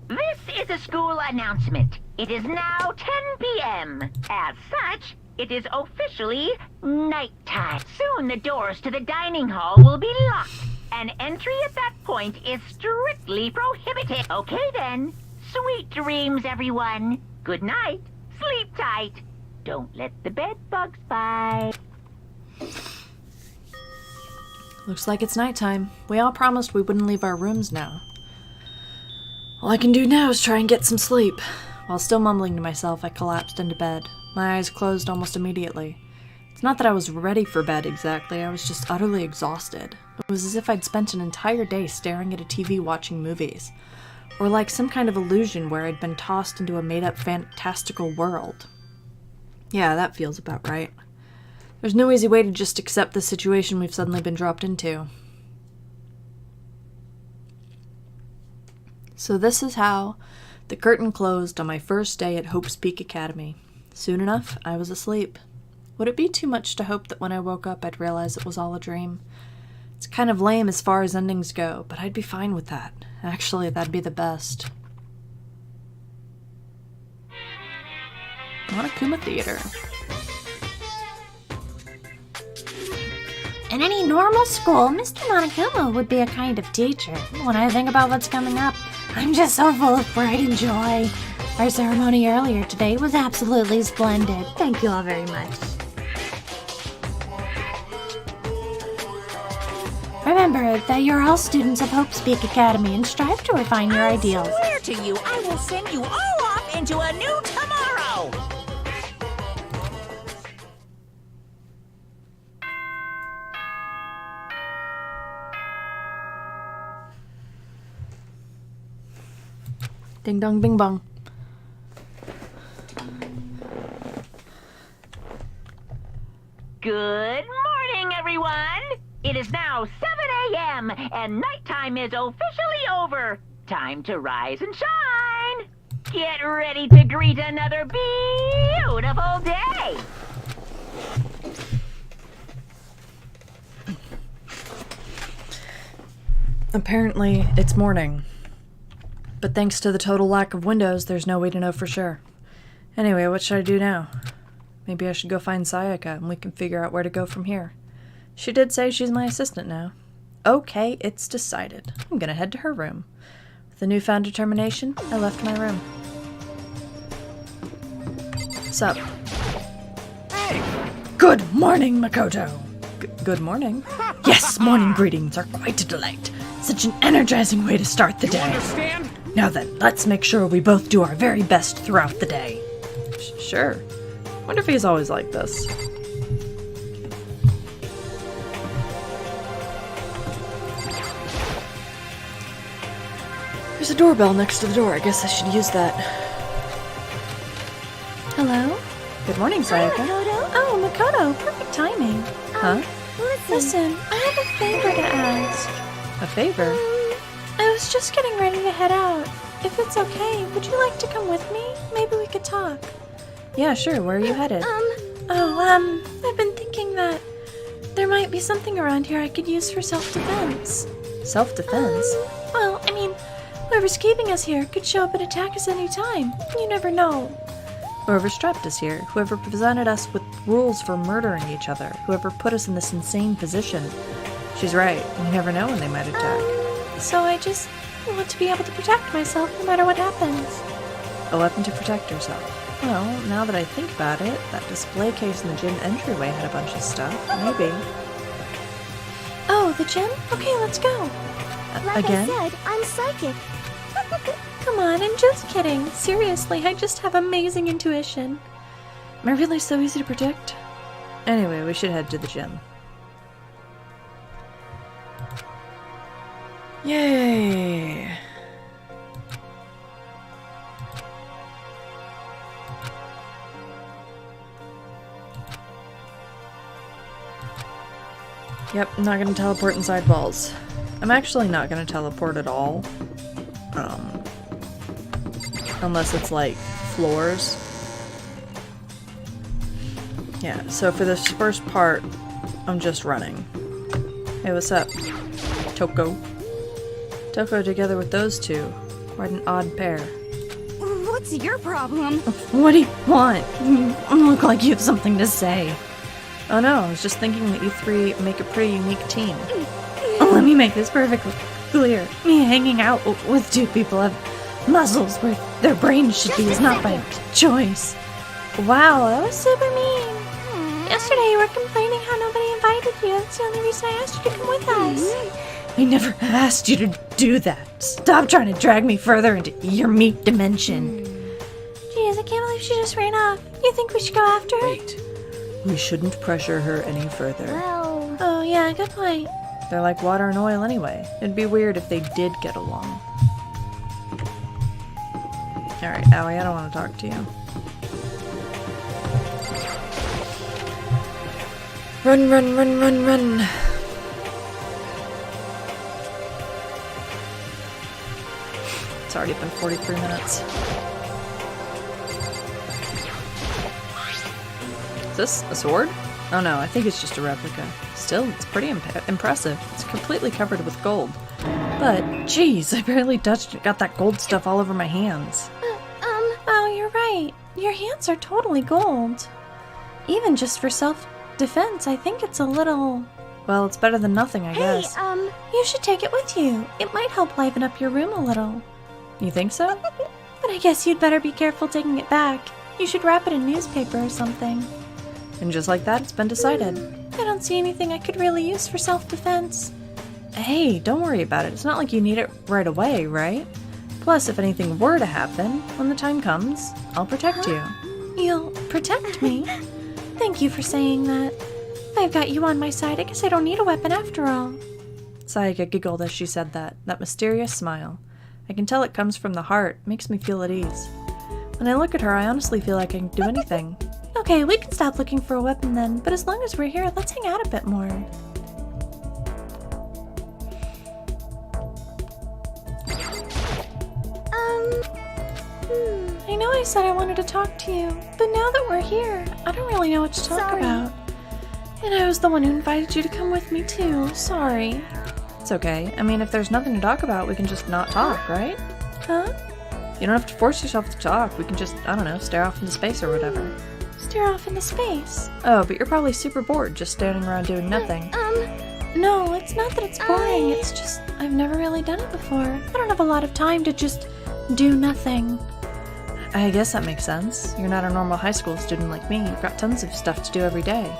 This is a school announcement. It is now 10 p.m. As such, it is officially nighttime. Soon the doors to the dining hall will be locked, and entry at that point is strictly prohibited. Okay then. Sweet dreams, everyone. Good night. Sleep tight. Don't let the bed bugs bite. Looks like it's nighttime. We all promised we wouldn't leave our rooms now. All I can do now is try and get some sleep. While still mumbling to myself, I collapsed into bed. My eyes closed almost immediately. It's not that I was ready for bed exactly, I was just utterly exhausted. It was as if I'd spent an entire day staring at a TV watching movies. Or like some kind of illusion where I'd been tossed into a made-up fantastical world. Yeah, that feels about right. There's no easy way to just accept the situation we've suddenly been dropped into. So this is how the curtain closed on my first day at Hope's Peak Academy. Soon enough, I was asleep. Would it be too much to hope that when I woke up I'd realize it was all a dream? It's kind of lame as far as endings go, but I'd be fine with that. Actually, that'd be the best. Monokuma Theater. In any normal school, Mr. Monokuma would be a kind of teacher. When I think about what's coming up, I'm just so full of pride and joy. Our ceremony earlier today was absolutely splendid. Thank you all very much. Remember that you're all students of Hope's Peak Academy and strive to refine your ideals. I swear to you, I will send you all off into a new tomorrow! Ding dong bing bong. Good morning, everyone! It is now 7 a.m. and nighttime is officially over. Time to rise and shine! Get ready to greet another beautiful day! Apparently, it's morning. But thanks to the total lack of windows, there's no way to know for sure. Anyway, what should I do now? Maybe I should go find Sayaka and we can figure out where to go from here. She did say she's my assistant now. Okay, it's decided. I'm gonna head to her room. With a newfound determination, I left my room. Sup? Hey! Good morning, Makoto! Good morning? Yes, morning greetings are quite a delight. Such an energizing way to start the You day. understand? Now then, let's make sure we both do our very best throughout the day. Sure. Wonder if he's always like this. There's a doorbell next to the door. I guess I should use that. Hello? Good morning, Sayaka. Makoto? Oh, Makoto, perfect timing. Huh? Listen, I have a favor to ask. A favor? I was just getting ready to head out. If it's okay, would you like to come with me? Maybe we could talk. Yeah, sure. Where are you headed? I've been thinking that there might be something around here I could use for self-defense. Self-defense? Well, I mean, whoever's keeping us here could show up and attack us any time. You never know. Whoever strapped us here, whoever presented us with rules for murdering each other, whoever put us in this insane position. She's right. You never know when they might attack. So I just want to be able to protect myself no matter what happens. A weapon to protect herself. Well, now that I think about it, that display case in the gym entryway had a bunch of stuff. Maybe. Oh, the gym? Okay, let's go. Like Again? I said, I'm psychic. Come on, I'm just kidding. Seriously, I just have amazing intuition. Am I really so easy to predict? Anyway, we should head to the gym. Yay! Yep, I'm not gonna teleport inside walls. I'm actually not gonna teleport at all. Unless it's like floors. Yeah, so for this first part, I'm just running. Hey, what's up? Toko. Toko together with those two. Quite an odd pair. What's your problem? What do you want? You look like you have something to say. Oh no, I was just thinking that you three make a pretty unique team. Let me make this perfectly clear. Me hanging out with two people have muscles where their brains should be is not by choice. Wow, that was super mean. Yesterday you were complaining how nobody invited you. That's the only reason I asked you to come with us. I never asked you to do that. Stop trying to drag me further into your meat dimension. Jeez, I can't believe she just ran off. You think we should go after her? Wait. We shouldn't pressure her any further. Well, Oh yeah, good point. They're like water and oil anyway. It'd be weird if they did get along. Alright, Owie, I don't want to talk to you. Run, run, run, run, run. It's already been 43 minutes. Is this a sword? Oh no, I think it's just a replica. Still, it's pretty impressive. It's completely covered with gold. But, jeez, I barely touched it. Got that gold stuff all over my hands. Oh, you're right. Your hands are totally gold. Even just for self-defense, I think it's a little... Well, it's better than nothing, I hey, guess. You should take it with you. It might help liven up your room a little. You think so? But I guess you'd better be careful taking it back. You should wrap it in newspaper or something. And just like that, it's been decided. I don't see anything I could really use for self-defense. Hey, don't worry about it. It's not like you need it right away, right? Plus, if anything were to happen, when the time comes, I'll protect you. You'll protect me? Thank you for saying that. If I've got you on my side, I guess I don't need a weapon after all. Sayaka giggled as she said that mysterious smile. I can tell it comes from the heart, makes me feel at ease. When I look at her, I honestly feel like I can do anything. Okay, we can stop looking for a weapon then, but as long as we're here, let's hang out a bit more. I know I said I wanted to talk to you, but now that we're here, I don't really know what to talk Sorry. about. And I was the one who invited you to come with me too. Sorry. It's okay. I mean, if there's nothing to talk about, we can just not talk, right? Huh? You don't have to force yourself to talk. We can just, I don't know, stare off into space or whatever. Stare off into space. Oh, but you're probably super bored just standing around doing nothing. No, it's not that it's boring. It's just I've never really done it before. I don't have a lot of time to just do nothing. I guess that makes sense. You're not a normal high school student like me. You've got tons of stuff to do every day.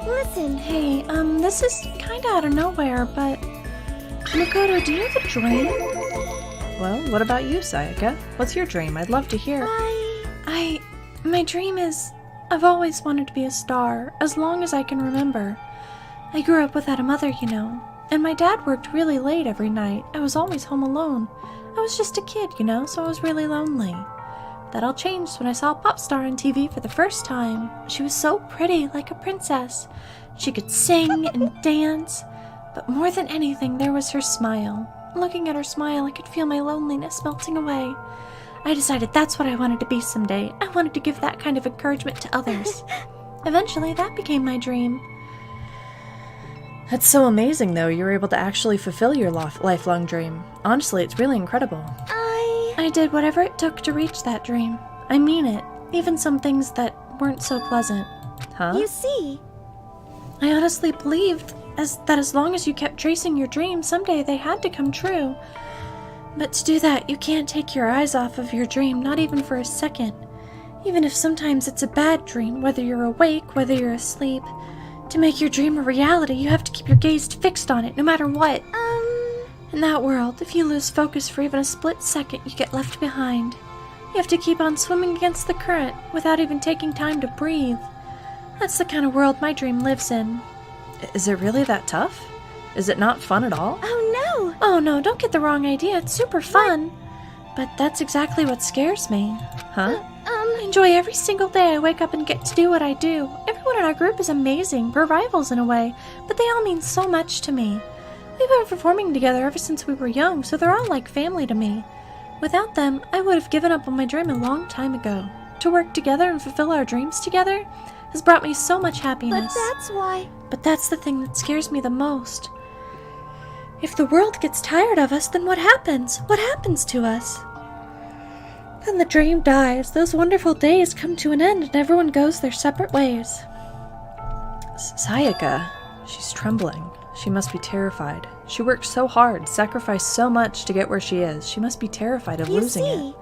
Listen. Hey, this is kinda out of nowhere, but Makoto, do you have a dream? Well, what about you, Sayaka? What's your dream? I'd love to hear. My dream is I've always wanted to be a star, as long as I can remember. I grew up without a mother, you know, and my dad worked really late every night. I was always home alone. I was just a kid, you know, so I was really lonely. That all changed when I saw a pop star on TV for the first time. She was so pretty, like a princess. She could sing and dance, but more than anything, there was her smile. Looking at her smile, I could feel my loneliness melting away. I decided that's what I wanted to be someday. I wanted to give that kind of encouragement to others. Eventually, that became my dream. That's so amazing, though. You were able to actually fulfill your lifelong dream. Honestly, it's really incredible. I did whatever it took to reach that dream. I mean it. Even some things that weren't so pleasant. Huh? You see. I honestly believed that as long as you kept chasing your dreams, someday they had to come true. But to do that, you can't take your eyes off of your dream, not even for a second. Even if sometimes it's a bad dream, whether you're awake, whether you're asleep. To make your dream a reality, you have to keep your gaze fixed on it, no matter what. In that world, if you lose focus for even a split second, you get left behind. You have to keep on swimming against the current, without even taking time to breathe. That's the kind of world my dream lives in. Is it really that tough? Is it not fun at all? Oh no, don't get the wrong idea, it's super fun. But that's exactly what scares me. Huh? I enjoy every single day I wake up and get to do what I do. Everyone in our group is amazing, we're rivals in a way, but they all mean so much to me. We've been performing together ever since we were young, so they're all like family to me. Without them, I would have given up on my dream a long time ago. To work together and fulfill our dreams together has brought me so much happiness. But that's why. But that's the thing that scares me the most. If the world gets tired of us, then what happens? What happens to us? Then the dream dies, those wonderful days come to an end, and everyone goes their separate ways. Sayaka. She's trembling. She must be terrified. She worked so hard, sacrificed so much to get where she is. She must be terrified of losing it.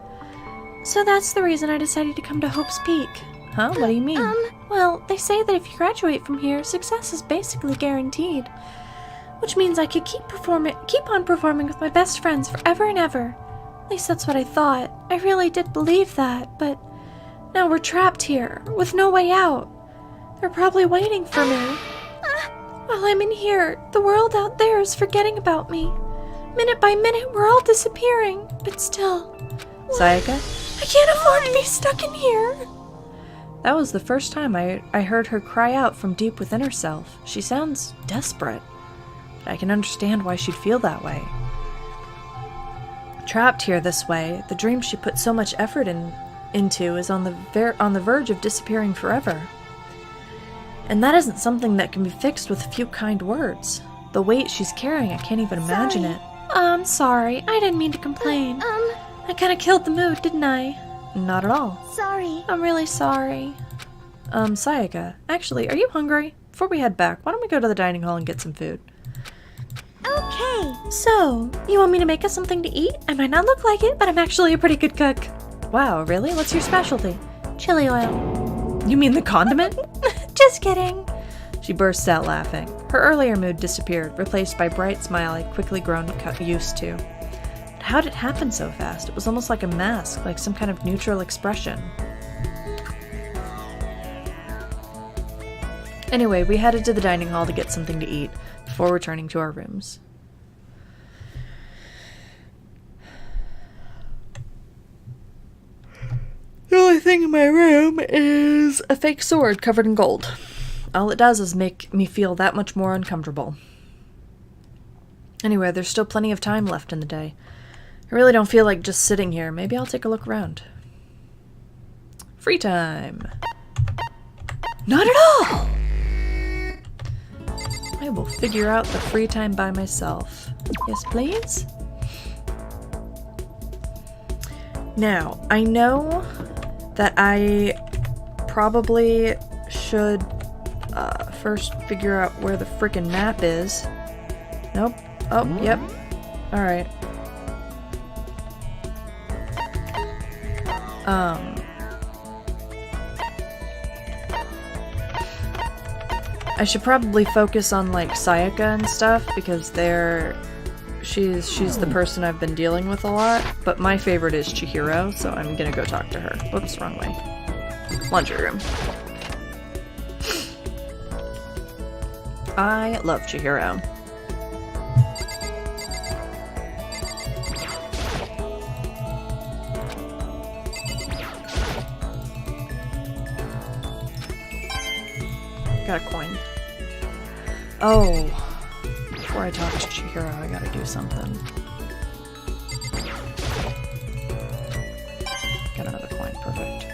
So that's the reason I decided to come to Hope's Peak. Huh? What do you mean? Well, they say that if you graduate from here, success is basically guaranteed. Which means I could keep on performing with my best friends forever and ever. At least that's what I thought. I really did believe that, but now we're trapped here, with no way out. They're probably waiting for me. While I'm in here, the world out there is forgetting about me. Minute by minute, we're all disappearing, but still. Sayaka? I can't afford to be stuck in here. That was the first time I heard her cry out from deep within herself. She sounds desperate. But I can understand why she'd feel that way. Trapped here this way, the dream she put so much effort into is on the verge of disappearing forever. And that isn't something that can be fixed with a few kind words. The weight she's carrying, I can't even imagine it. I'm sorry. I didn't mean to complain. I kind of killed the mood, didn't I? Not at all. Sorry. I'm really sorry. Sayaka, actually, are you hungry? Before we head back, why don't we go to the dining hall and get some food? Okay. So, you want me to make us something to eat? I might not look like it, but I'm actually a pretty good cook. Wow, really? What's your specialty? Chili oil. You mean the condiment? Just kidding. She bursts out laughing. Her earlier mood disappeared, replaced by bright smile I'd quickly grown used to. But how did it happen so fast? It was almost like a mask, like some kind of neutral expression. Anyway, we headed to the dining hall to get something to eat before returning to our rooms. The only thing in my room is a fake sword covered in gold. All it does is make me feel that much more uncomfortable. Anyway, there's still plenty of time left in the day. I really don't feel like just sitting here. Maybe I'll take a look around. Free time. Not at all! I will figure out the free time by myself. Yes, please? Now, I know that I probably should first figure out where the frickin' map is. Nope. Oh, yep. Alright. I should probably focus on, like, Sayaka and stuff, because she's the person I've been dealing with a lot, but my favorite is Chihiro, so I'm gonna go talk to her. Whoops, wrong way. Laundry room. I love Chihiro. Got a coin. Oh, before I talk to Chihiro, I gotta do something. Got another coin, perfect.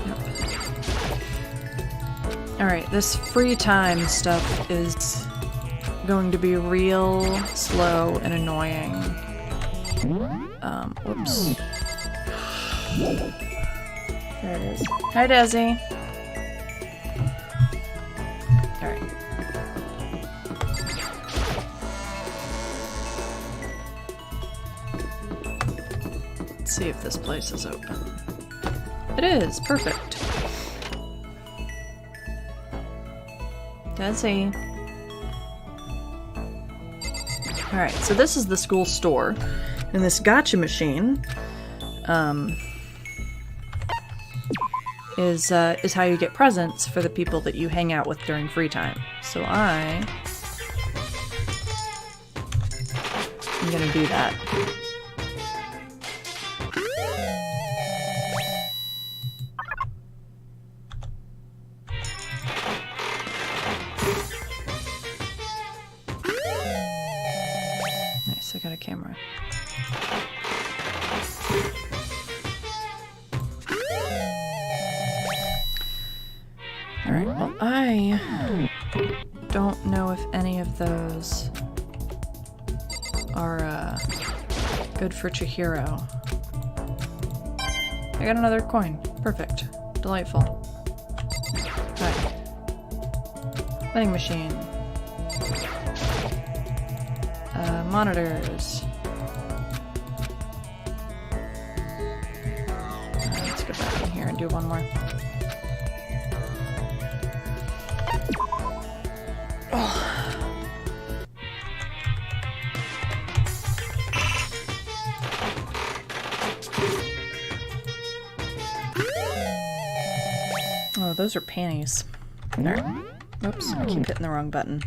Yep. Alright, this free time stuff is going to be real slow and annoying. Whoops. There it is. Hi, Desi. Alright. Let's see if this place is open. It is! Perfect. Desi. Alright, so this is the school store. And this gacha machine, is how you get presents for the people that you hang out with during free time. So I'm gonna do that. Nice, I got a camera. Alright, well, I don't know if any of those are good for Chihiro. I got another coin. Perfect. Delightful. Right. Vending machine. Monitors. Let's go back in here and do one more. Oh, those are panties. Alright. Oops, I keep hitting the wrong button.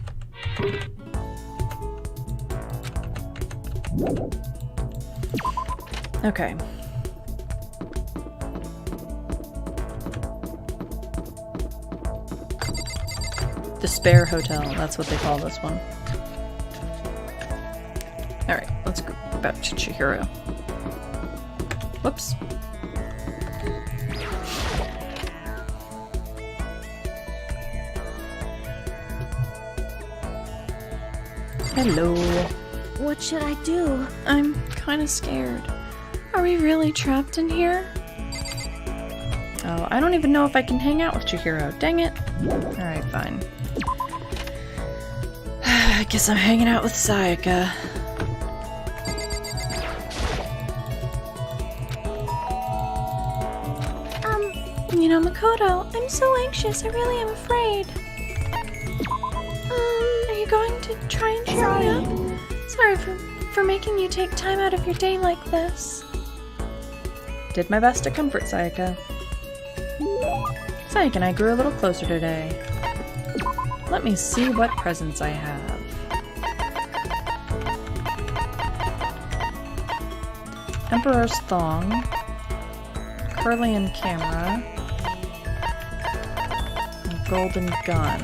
Okay. The Spare Hotel, that's what they call this one. Alright, let's go back to Chihiro. Whoops. Hello. What should I do? I'm kind of scared. Are we really trapped in here? Oh, I don't even know if I can hang out with Chihiro. Dang it. Alright, fine. I guess I'm hanging out with Sayaka. You know, Makoto, I'm so anxious. I really am afraid. Are you going to try and cheer me up? Sorry for making you take time out of your day like this. Did my best to comfort Sayaka. Sayaka and I grew a little closer today. Let me see what presents I have. Emperor's Thong. Curlian Camera. And Golden Gun.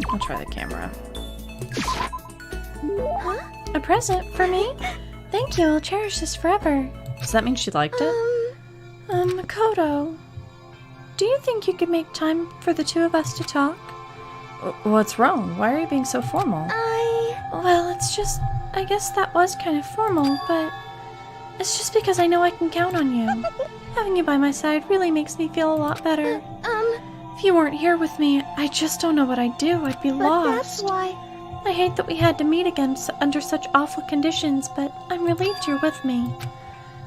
I'll try the camera. Huh? A present for me? Thank you, I'll cherish this forever. Does that mean she liked it? Makoto, do you think you could make time for the two of us to talk? What's wrong? Why are you being so formal? Well, it's just... I guess that was kind of formal, but... It's just because I know I can count on you. Having you by my side really makes me feel a lot better. If you weren't here with me, I just don't know what I'd do. I'd be lost. That's why... I hate that we had to meet again under such awful conditions, but I'm relieved you're with me.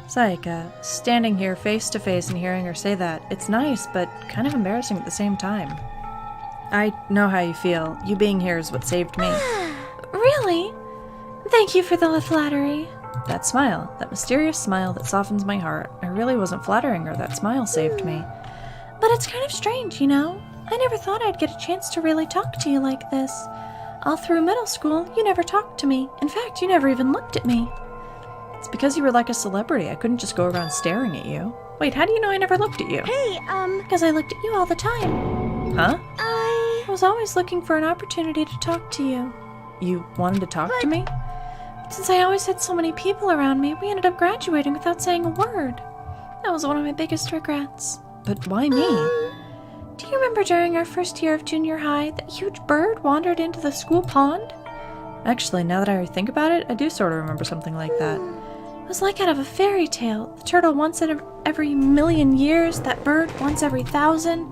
Sayaka, standing here face to face and hearing her say that, it's nice, but kind of embarrassing at the same time. I know how you feel. You being here is what saved me. Really? Thank you for the flattery. That smile, that mysterious smile that softens my heart. I really wasn't flattering her. That smile saved me. But it's kind of strange, you know? I never thought I'd get a chance to really talk to you like this. All through middle school, you never talked to me. In fact, you never even looked at me. It's because you were like a celebrity. I couldn't just go around staring at you. Wait, how do you know I never looked at you? Hey, Because I looked at you all the time. Huh? I was always looking for an opportunity to talk to you. You wanted to talk to me? Since I always had so many people around me, we ended up graduating without saying a word. That was one of my biggest regrets. But why me? Do you remember during our first year of junior high, that huge bird wandered into the school pond? Actually, now that I think about it, I do sort of remember something like that. It was like out of a fairy tale. The turtle once every million years, that bird once every 1,000.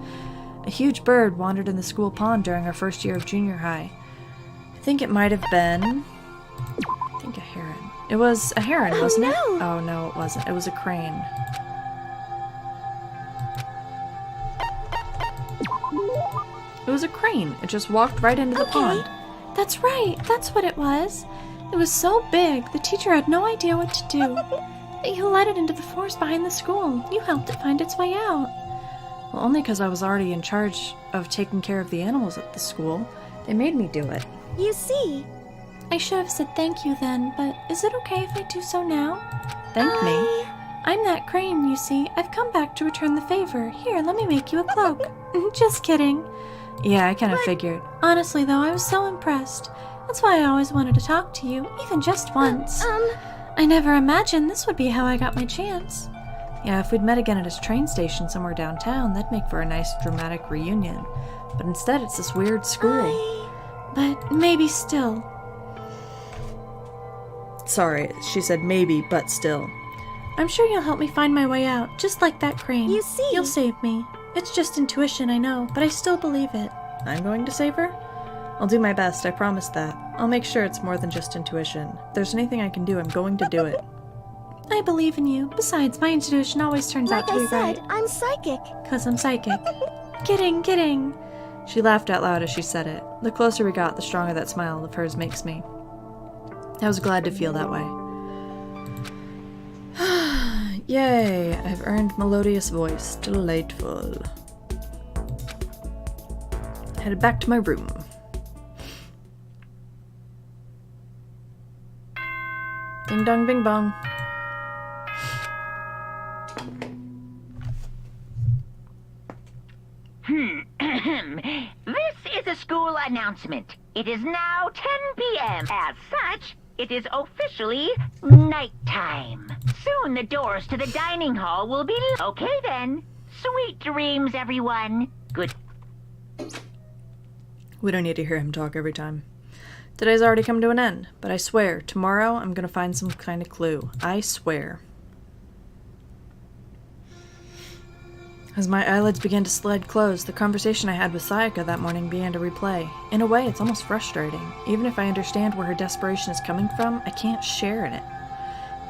A huge bird wandered in the school pond during our first year of junior high. I think it might have been... a heron. It was a heron, wasn't it? Oh, no, it wasn't. It was a crane. It was a crane. It just walked right into the pond. That's right. That's what it was. It was so big, the teacher had no idea what to do. But you led it into the forest behind the school. You helped it find its way out. Well, only because I was already in charge of taking care of the animals at the school. They made me do it. You see... I should have said thank you then, but is it okay if I do so now? Thank me? I'm that crane, you see. I've come back to return the favor. Here, let me make you a cloak. Just kidding. Yeah, I kind of figured. Honestly, though, I was so impressed. That's why I always wanted to talk to you, even just once. I never imagined this would be how I got my chance. Yeah, if we'd met again at a train station somewhere downtown, that'd make for a nice dramatic reunion. But instead, it's this weird school. But maybe still. Sorry, she said maybe, but still. I'm sure you'll help me find my way out, just like that crane. You see... You'll save me. It's just intuition, I know, but I still believe it. I'm going to save her? I'll do my best, I promise that. I'll make sure it's more than just intuition. If there's anything I can do, I'm going to do it. I believe in you. Besides, my intuition always turns out to be right. Like I said, I'm psychic. 'Cause I'm psychic. Kidding. She laughed out loud as she said it. The closer we got, the stronger that smile of hers makes me. I was glad to feel that way. Yay! I've earned melodious voice. Delightful. Headed back to my room. Ding dong bing bong. This is a school announcement. It is now 10 p.m. As such, it is officially nighttime. Soon the doors to the dining hall will be... Okay then. Sweet dreams, everyone. Good. We don't need to hear him talk every time. Today's already come to an end, but I swear, tomorrow I'm gonna find some kind of clue. I swear. As my eyelids began to slide closed, the conversation I had with Sayaka that morning began to replay. In a way, it's almost frustrating. Even if I understand where her desperation is coming from, I can't share in it.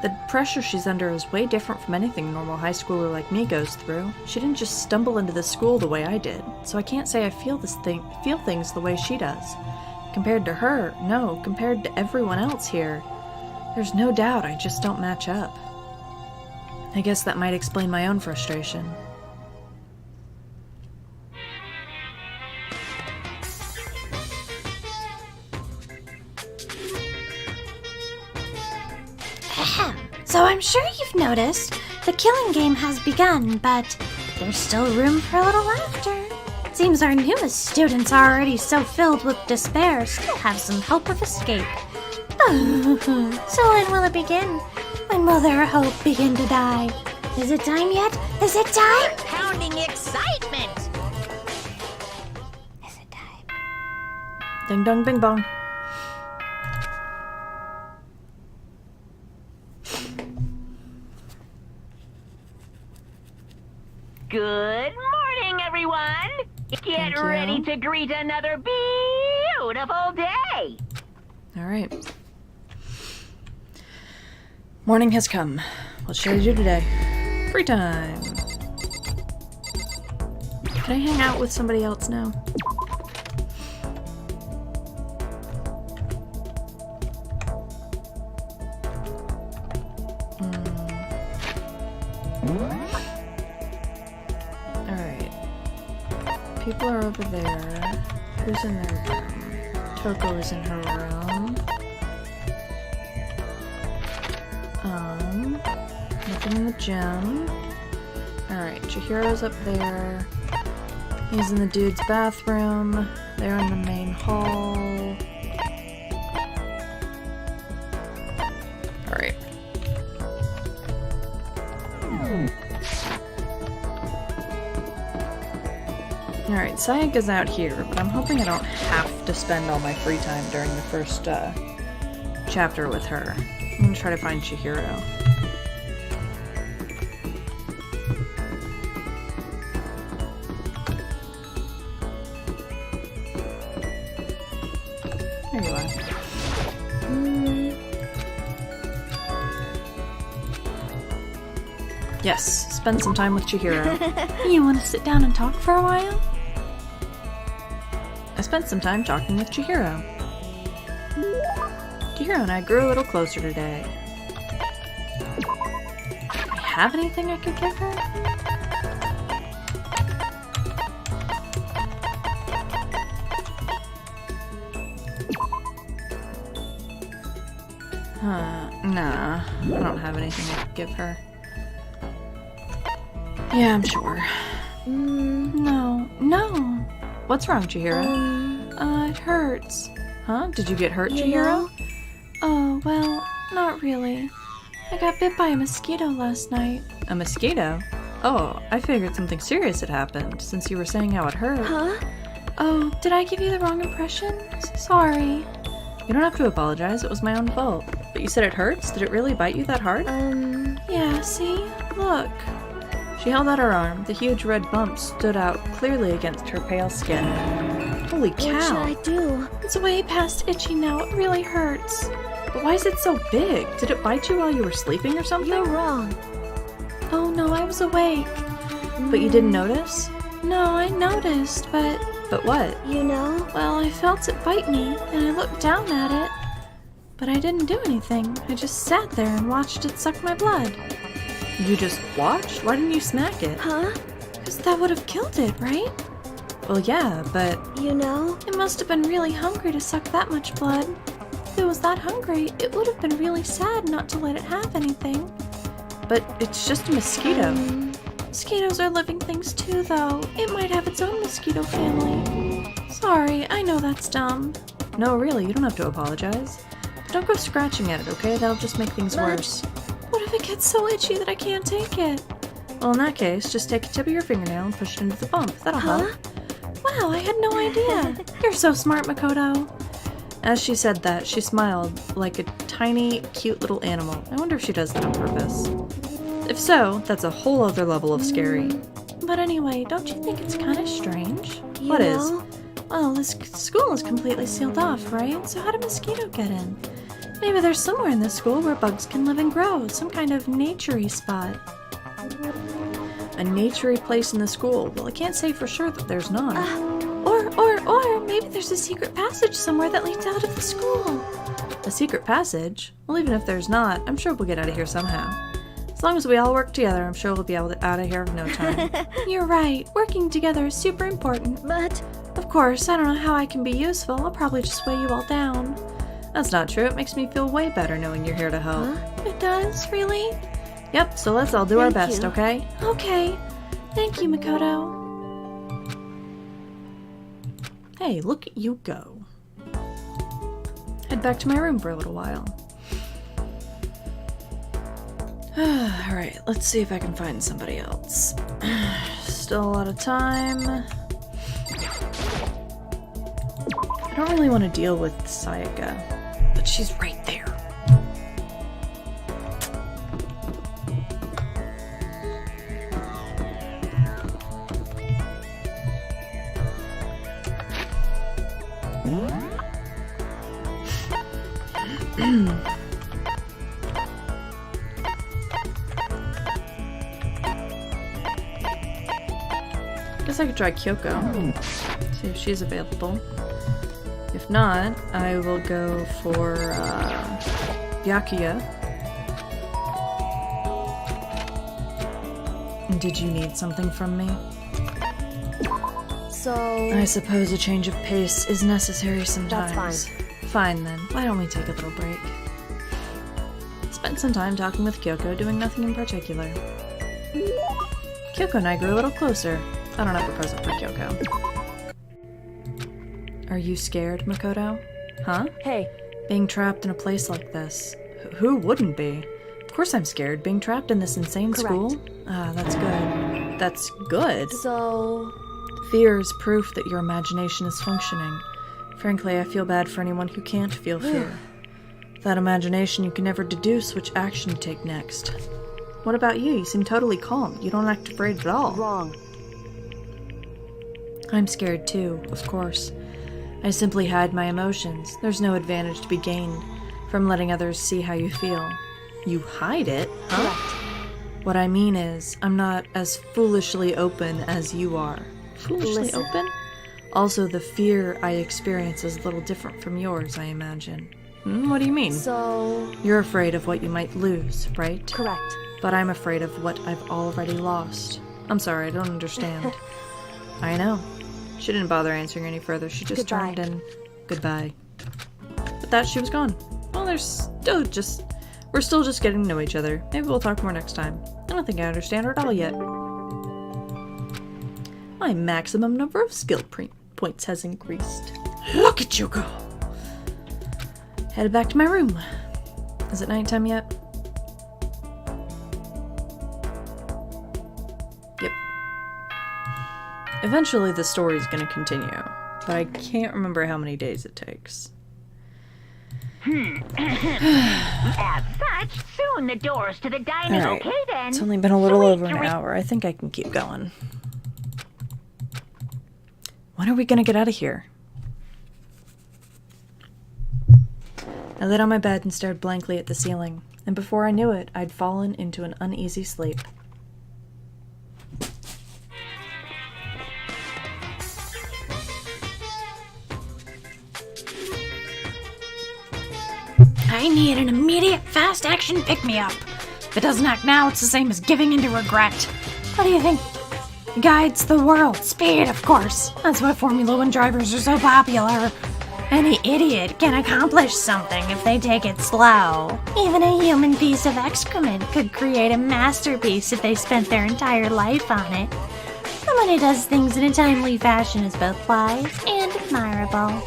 The pressure she's under is way different from anything a normal high schooler like me goes through. She didn't just stumble into this school the way I did, so I can't say I feel things the way she does. Compared to her, no, compared to everyone else here, there's no doubt I just don't match up. I guess that might explain my own frustration. So I'm sure you've noticed the killing game has begun, but there's still room for a little laughter. Seems our newest students are already so filled with despair still have some hope of escape. So when will it begin? When will their hope begin to die? Is it time yet? Is it time? Pounding excitement! Is it time? Ding dong bing bong. Good morning, everyone! Get you. ready to greet another beautiful day! Alright. Morning has come. What should I do today? Free time. Can I hang out with somebody else now? Alright. People are over there. Who's in their room? Toko is in her room. Nothing in the gym. Alright, Chihiro's up there. He's in the dude's bathroom. They're in the main hall. Alright. Alright, Sayaka's out here, but I'm hoping I don't have to spend all my free time during the first chapter with her. I'm gonna try to find Chihiro. There you are. Yes, spend some time with Chihiro. You want to sit down and talk for a while? I spent some time talking with Chihiro. Chihiro and I grew a little closer today. Do I have anything I could give her? Nah, I don't have anything I could give her. Yeah, I'm sure. No. What's wrong, Chihiro? It hurts. Huh? Did you get hurt, You Chihiro? know? Oh, well, not really. I got bit by a mosquito last night. A mosquito? Oh, I figured something serious had happened, since you were saying how it hurt. Huh? Oh, did I give you the wrong impression? Sorry. You don't have to apologize, it was my own fault. But you said it hurts? Did it really bite you that hard? Yeah, see? Look. She held out her arm. The huge red bump stood out clearly against her pale skin. Holy What should cow! I do? It's way past itchy now. It really hurts. But why is it so big? Did it bite you while you were sleeping or something? You're wrong. Oh no, I was awake. But you didn't notice? No, I noticed, but... But what? You know? Well, I felt it bite me, and I looked down at it. But I didn't do anything. I just sat there and watched it suck my blood. You just watched? Why didn't you smack it? Huh? Because that would have killed it, right? Well, yeah, but... You know? It must have been really hungry to suck that much blood. If it was that hungry, it would have been really sad not to let it have anything. But it's just a mosquito. Mosquitoes are living things too, though. It might have its own mosquito family. Sorry, I know that's dumb. No, really, you don't have to apologize. But don't go scratching at it, okay? That'll just make things worse. What if it gets so itchy that I can't take it? Well, in that case, just take a tip of your fingernail and push it into the bump. That'll help. Wow, I had no idea. You're so smart, Makoto. As she said that, she smiled like a tiny, cute little animal. I wonder if she does that on purpose. If so, that's a whole other level of scary. But anyway, don't you think it's kind of strange? What is? Well, this school is completely sealed off, right? So how did mosquito get in? Maybe there's somewhere in this school where bugs can live and grow. Some kind of nature-y spot. A nature-y place in the school. Well, I can't say for sure that there's not. Or maybe there's a secret passage somewhere that leads out of the school. A secret passage? Well, even if there's not, I'm sure we'll get out of here somehow. As long as we all work together, I'm sure we'll be able to out of here in no time. You're right. Working together is super important. But Of course, I don't know how I can be useful. I'll probably just weigh you all down. That's not true. It makes me feel way better knowing you're here to help. It does? Really? Yep, so let's all do our Thank best, you. okay? Okay. Thank you, Makoto. Hey, look at you go. Head back to my room for a little while. Alright, let's see if I can find somebody else. Still a lot of time. I don't really want to deal with Sayaka, but she's right there. Guess I could try Kyoko. See if she's available. If not, I will go for Byakuya. Did you need something from me? So... I suppose a change of pace is necessary sometimes. That's fine. Fine then, why don't we take a little break? Spent some time talking with Kyoko, doing nothing in particular. Kyoko and I grew a little closer. I don't have a present for Kyoko. Are you scared, Makoto? Huh? Hey. Being trapped in a place like this. Who wouldn't be? Of course I'm scared. Being trapped in this insane school? Ah, that's good. That's good? So... Fear is proof that your imagination is functioning. Frankly, I feel bad for anyone who can't feel fear. Without imagination, you can never deduce which action to take next. What about you? You seem totally calm. You don't act afraid at all. Wrong. I'm scared too, of course. I simply hide my emotions. There's no advantage to be gained from letting others see how you feel. You hide it? Huh? Correct. What I mean is, I'm not as foolishly open as you are. Foolishly Listen. open? Also, the fear I experience is a little different from yours, I imagine. What do you mean? So... You're afraid of what you might lose, right? Correct. But I'm afraid of what I've already lost. I'm sorry, I don't understand. I know. She didn't bother answering any further. She just Goodbye. turned and... Goodbye. With that, she was gone. Well, we're still just getting to know each other. Maybe we'll talk more next time. I don't think I understand her at all yet. My maximum number of skill points has increased. Look at you go! Headed back to my room. Is it nighttime yet? Yep. Eventually the story's gonna continue, but I can't remember how many days it takes. As such, soon the doors to the dining... Alright, Okay then. it's only been a little Sweet over an dream- hour. I think I can keep going. When are we gonna get out of here? I laid on my bed and stared blankly at the ceiling, and before I knew it, I'd fallen into an uneasy sleep. I need an immediate fast action pick-me-up. If it doesn't act now, it's the same as giving into regret. What do you think guides the world? Speed, of course. That's why Formula One drivers are so popular. Any idiot can accomplish something if they take it slow. Even a human piece of excrement could create a masterpiece if they spent their entire life on it. Someone who does things in a timely fashion is both wise and admirable.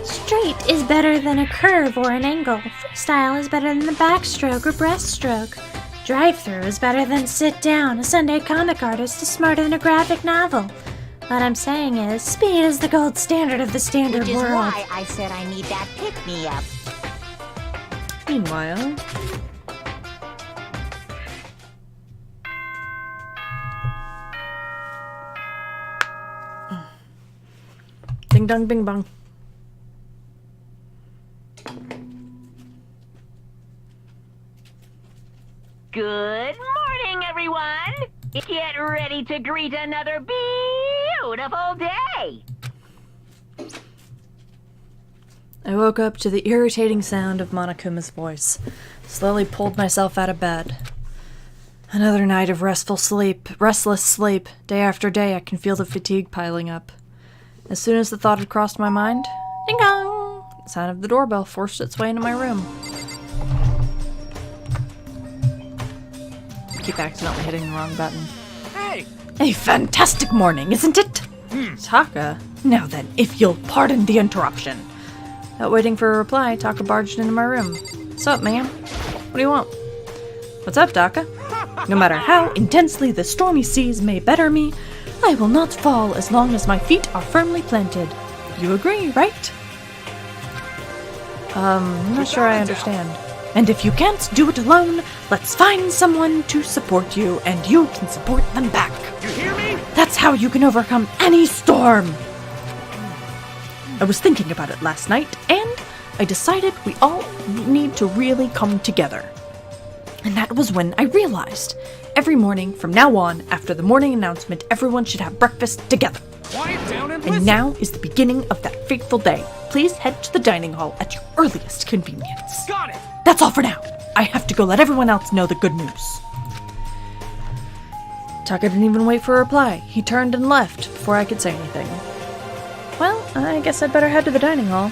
Straight is better than a curve or an angle. Freestyle is better than the backstroke or breaststroke. Drive-through is better than sit down. A Sunday comic artist is smarter than a graphic novel. What I'm saying is, speed is the gold standard of the standard Which is world. why I said I need that pick-me-up. Meanwhile... Ding dong bing bong. Good morning, everyone! Get ready to greet another beautiful day! I woke up to the irritating sound of Monokuma's voice. Slowly pulled myself out of bed. Another night of restless sleep. Day after day, I can feel the fatigue piling up. As soon as the thought had crossed my mind, ding dong! The sound of the doorbell forced its way into my room. Keep accidentally hitting the wrong button. Hey! A fantastic morning, isn't it? Taka? Now then, if you'll pardon the interruption. Without waiting for a reply, Taka barged into my room. What's up, ma'am? What do you want? What's up, Taka? No matter how intensely the stormy seas may batter me, I will not fall as long as my feet are firmly planted. You agree, right? I'm not sure I understand. And if you can't do it alone, let's find someone to support you, and you can support them back. You hear me? That's how you can overcome any storm! I was thinking about it last night, and I decided we all need to really come together. And that was when I realized, every morning from now on, after the morning announcement, everyone should have breakfast together. Quiet down and And listen. now is the beginning of that fateful day. Please head to the dining hall at your earliest convenience. Got it. That's all for now. I have to go let everyone else know the good news. Taka didn't even wait for a reply. He turned and left before I could say anything. Well, I guess I'd better head to the dining hall.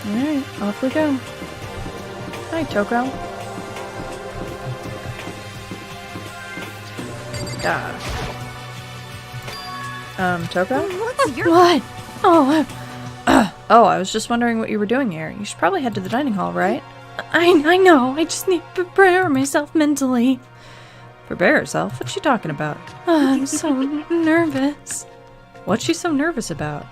Alright, off we go. Hi, Toko. Toko? What's your... What? Oh, oh, I was just wondering what you were doing here. You should probably head to the dining hall, right? I know. I just need to prepare myself mentally. Prepare herself? What's she talking about? I'm so nervous. What's she so nervous about?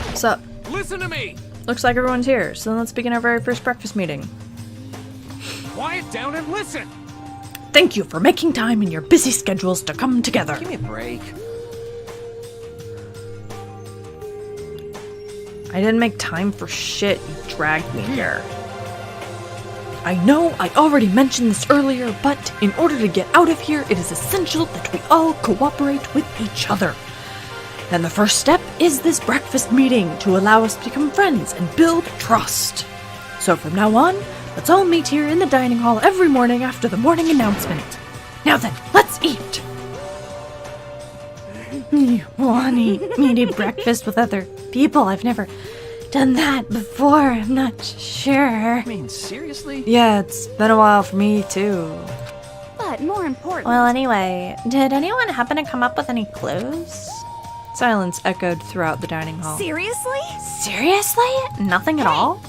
What's up? Listen to me. Looks like everyone's here, so then let's begin our very first breakfast meeting. Quiet down and listen. Thank you for making time in your busy schedules to come together. Give me a break. I didn't make time for shit. You dragged me here. I know I already mentioned this earlier, but in order to get out of here, it is essential that we all cooperate with each other. And the first step is this breakfast meeting to allow us to become friends and build trust. So from now on, let's all meet here in the dining hall every morning after the morning announcement. Now then, let's eat! You want me to eat breakfast with other people? I've never done that before. I'm not sure. I mean, seriously? Yeah, it's been a while for me too. But more important... Well, anyway, did anyone happen to come up with any clues? Silence echoed throughout the dining hall. Seriously? Seriously? Nothing at all?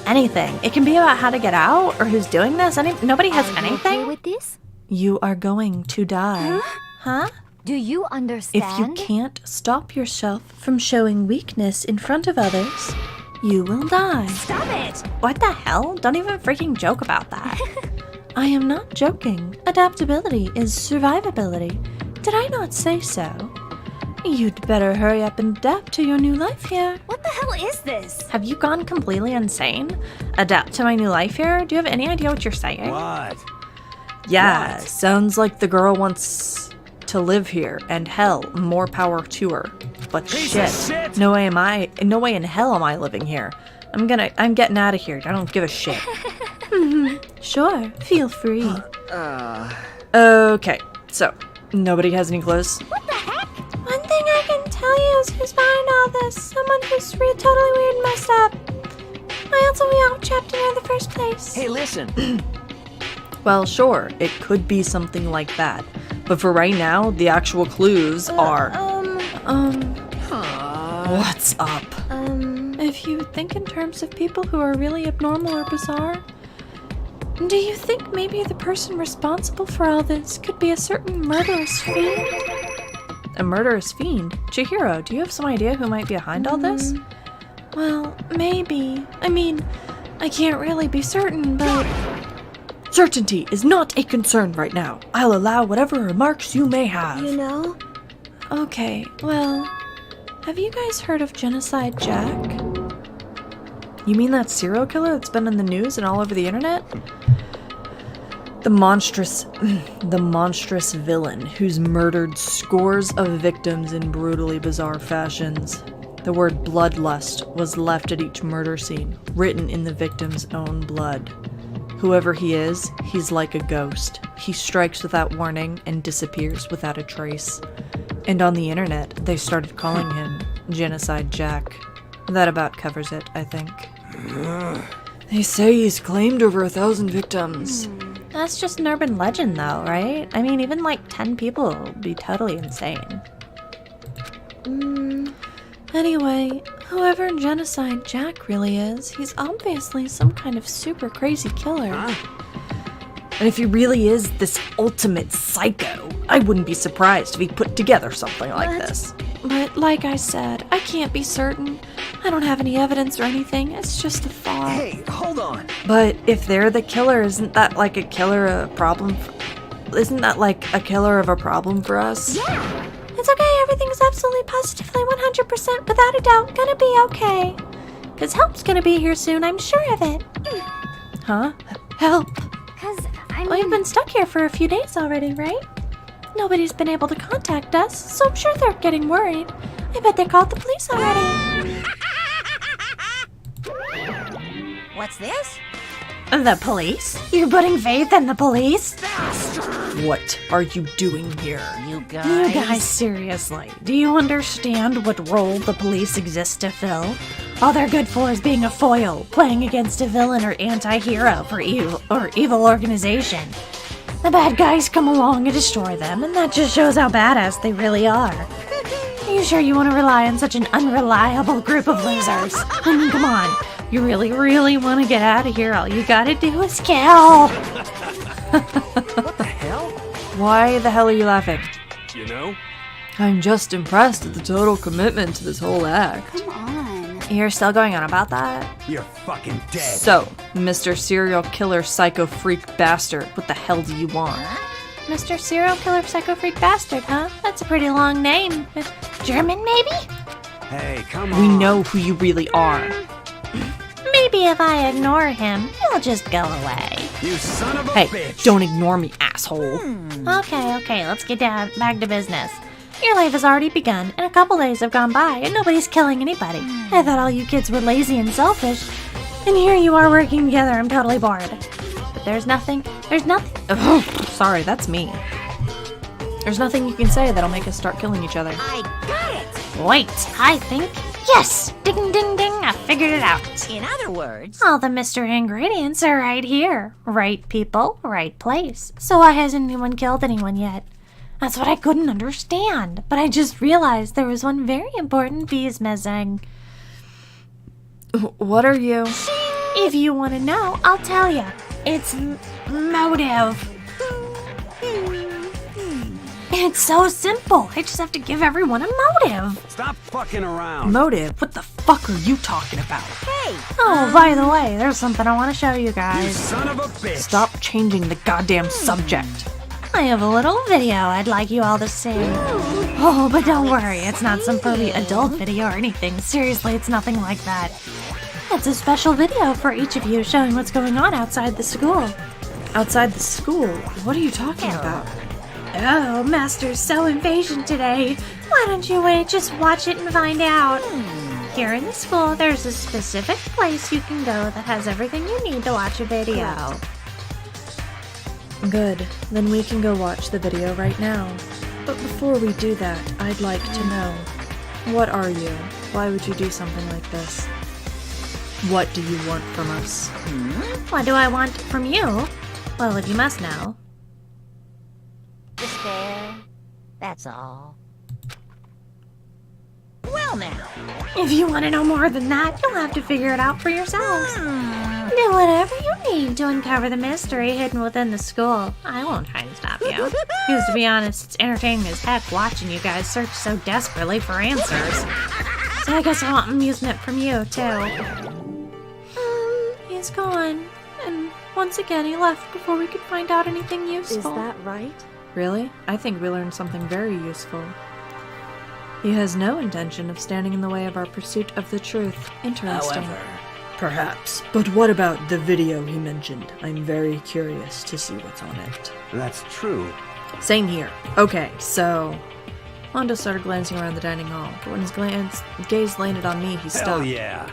Anything. It can be about how to get out or who's doing this. Nobody has Are you anything? okay with this? You are going to die. Huh? Do you understand? If you can't stop yourself from showing weakness in front of others, you will die. Stop it! What the hell? Don't even freaking joke about that. I am not joking. Adaptability is survivability. Did I not say so? You'd better hurry up and adapt to your new life here. What the hell is this? Have you gone completely insane? Adapt to my new life here? Do you have any idea what you're saying? What? Yeah, What? sounds like the girl wants to live here, and hell, more power to her. But Piece shit, of shit! no way in hell am I living here. I'm getting out of here. I don't give a shit. Sure, feel free. Okay, so, nobody has any clues? What the heck? One thing I can tell you is who's behind all this. Someone who's totally weird and messed up. Why else are we all trapped in here in the first place? Hey, listen. Well, sure, it could be something like that. But for right now, the actual clues are... What's up? If you think in terms of people who are really abnormal or bizarre, do you think maybe the person responsible for all this could be a certain murderous fiend? A murderous fiend? Chihiro, do you have some idea who might be behind all this? Well, maybe. I mean, I can't really be certain, but... Certainty is not a concern right now. I'll allow whatever remarks you may have. You know? Okay, well... Have you guys heard of Genocide Jack? You mean that serial killer that's been in the news and all over the internet? The monstrous villain who's murdered scores of victims in brutally bizarre fashions. The word bloodlust was left at each murder scene, written in the victim's own blood. Whoever he is, he's like a ghost. He strikes without warning and disappears without a trace. And on the internet, they started calling him Genocide Jack. That about covers it, I think. They say he's claimed over 1,000 victims. That's just an urban legend though, right? I mean, even like 10 people would be totally insane. Anyway, whoever Genocide Jack really is, he's obviously some kind of super crazy killer. And if he really is this ultimate psycho, I wouldn't be surprised if he put together something like this. But like I said, I can't be certain. I don't have any evidence or anything, it's just a thought. Hey, hold on. But if they're the killer, isn't that like a killer of a problem for us? Yeah. It's okay, everything's absolutely positively 100% without a doubt gonna be okay. Cause help's gonna be here soon, I'm sure of it. Huh? Help! Cause We've been stuck here for a few days already, right? Nobody's been able to contact us, so I'm sure they're getting worried. I bet they called the police already. what's this? The police? You're putting faith in the police? What are you doing here? You guys, seriously, do you understand what role the police exist to fill? All they're good for is being a foil, playing against a villain or anti-hero for evil organization. The bad guys come along and destroy them, and that just shows how badass they really are. Are you sure you want to rely on such an unreliable group of losers? I mean, come on. You really, really want to get out of here, all you gotta do is kill! What the hell? Why the hell are you laughing? You know? I'm just impressed at the total commitment to this whole act. Come on. You're still going on about that? You're fucking dead. So, Mr. Serial Killer Psycho Freak Bastard, what the hell do you want? Mr. Serial Killer Psycho Freak Bastard, huh? That's a pretty long name. German, maybe? Hey, come on. We know who you really are. Maybe if I ignore him, he'll just go away. You son of a Hey, bitch. don't ignore me, asshole. Okay, let's get back to business. Your life has already begun, and a couple days have gone by, and nobody's killing anybody. I thought all you kids were lazy and selfish, and here you are working together. I'm totally bored. But there's nothing. Oh, sorry, that's me. There's nothing you can say that'll make us start killing each other. I got it! Wait, I think. Yes! Ding, ding, ding, I figured it out. In other words, All the mystery ingredients are right here. Right people, right place. So why hasn't anyone killed anyone yet? That's what I couldn't understand. But I just realized there was one very important piece missing. What are you? If you want to know, I'll tell you. It's motive. It's so simple. I just have to give everyone a motive. Stop fucking around. Motive? What the fuck are you talking about? hey, Oh, by the way, there's something I want to show you You guys. son of a bitch. Stop changing the goddamn subject. I have a little video I'd like you all to see. Oh, but don't worry, it's not some pervy adult video or anything. Seriously, it's nothing like that. It's a special video for each of you showing what's going on outside the school. Outside the school? What are you talking about? Oh, Master's so impatient today. Why don't you wait, just watch it and find out. Here in the school, there's a specific place you can go that has everything you need to watch a video. Good. Then we can go watch the video right now. But before we do that, I'd like to know. What are you? Why would you do something like this? What do you want from us? What do I want from you? Well, if you must know. despair. That's all. Well now. If you want to know more than that, you'll have to figure it out for yourselves. Do whatever you need to uncover the mystery hidden within the school. I won't try and stop you. Because to be honest, it's entertaining as heck watching you guys search so desperately for answers. So I guess I want amusement from you, too. He's gone. And once again, he left before we could find out anything useful. Is that right? Really? I think we learned something very useful. He has no intention of standing in the way of our pursuit of the truth. Interesting. Perhaps. But what about the video he mentioned? I'm very curious to see what's on it. That's true. Same here. Okay, so... Hondo started glancing around the dining hall, but when his gaze landed on me, he stopped. Hell yeah.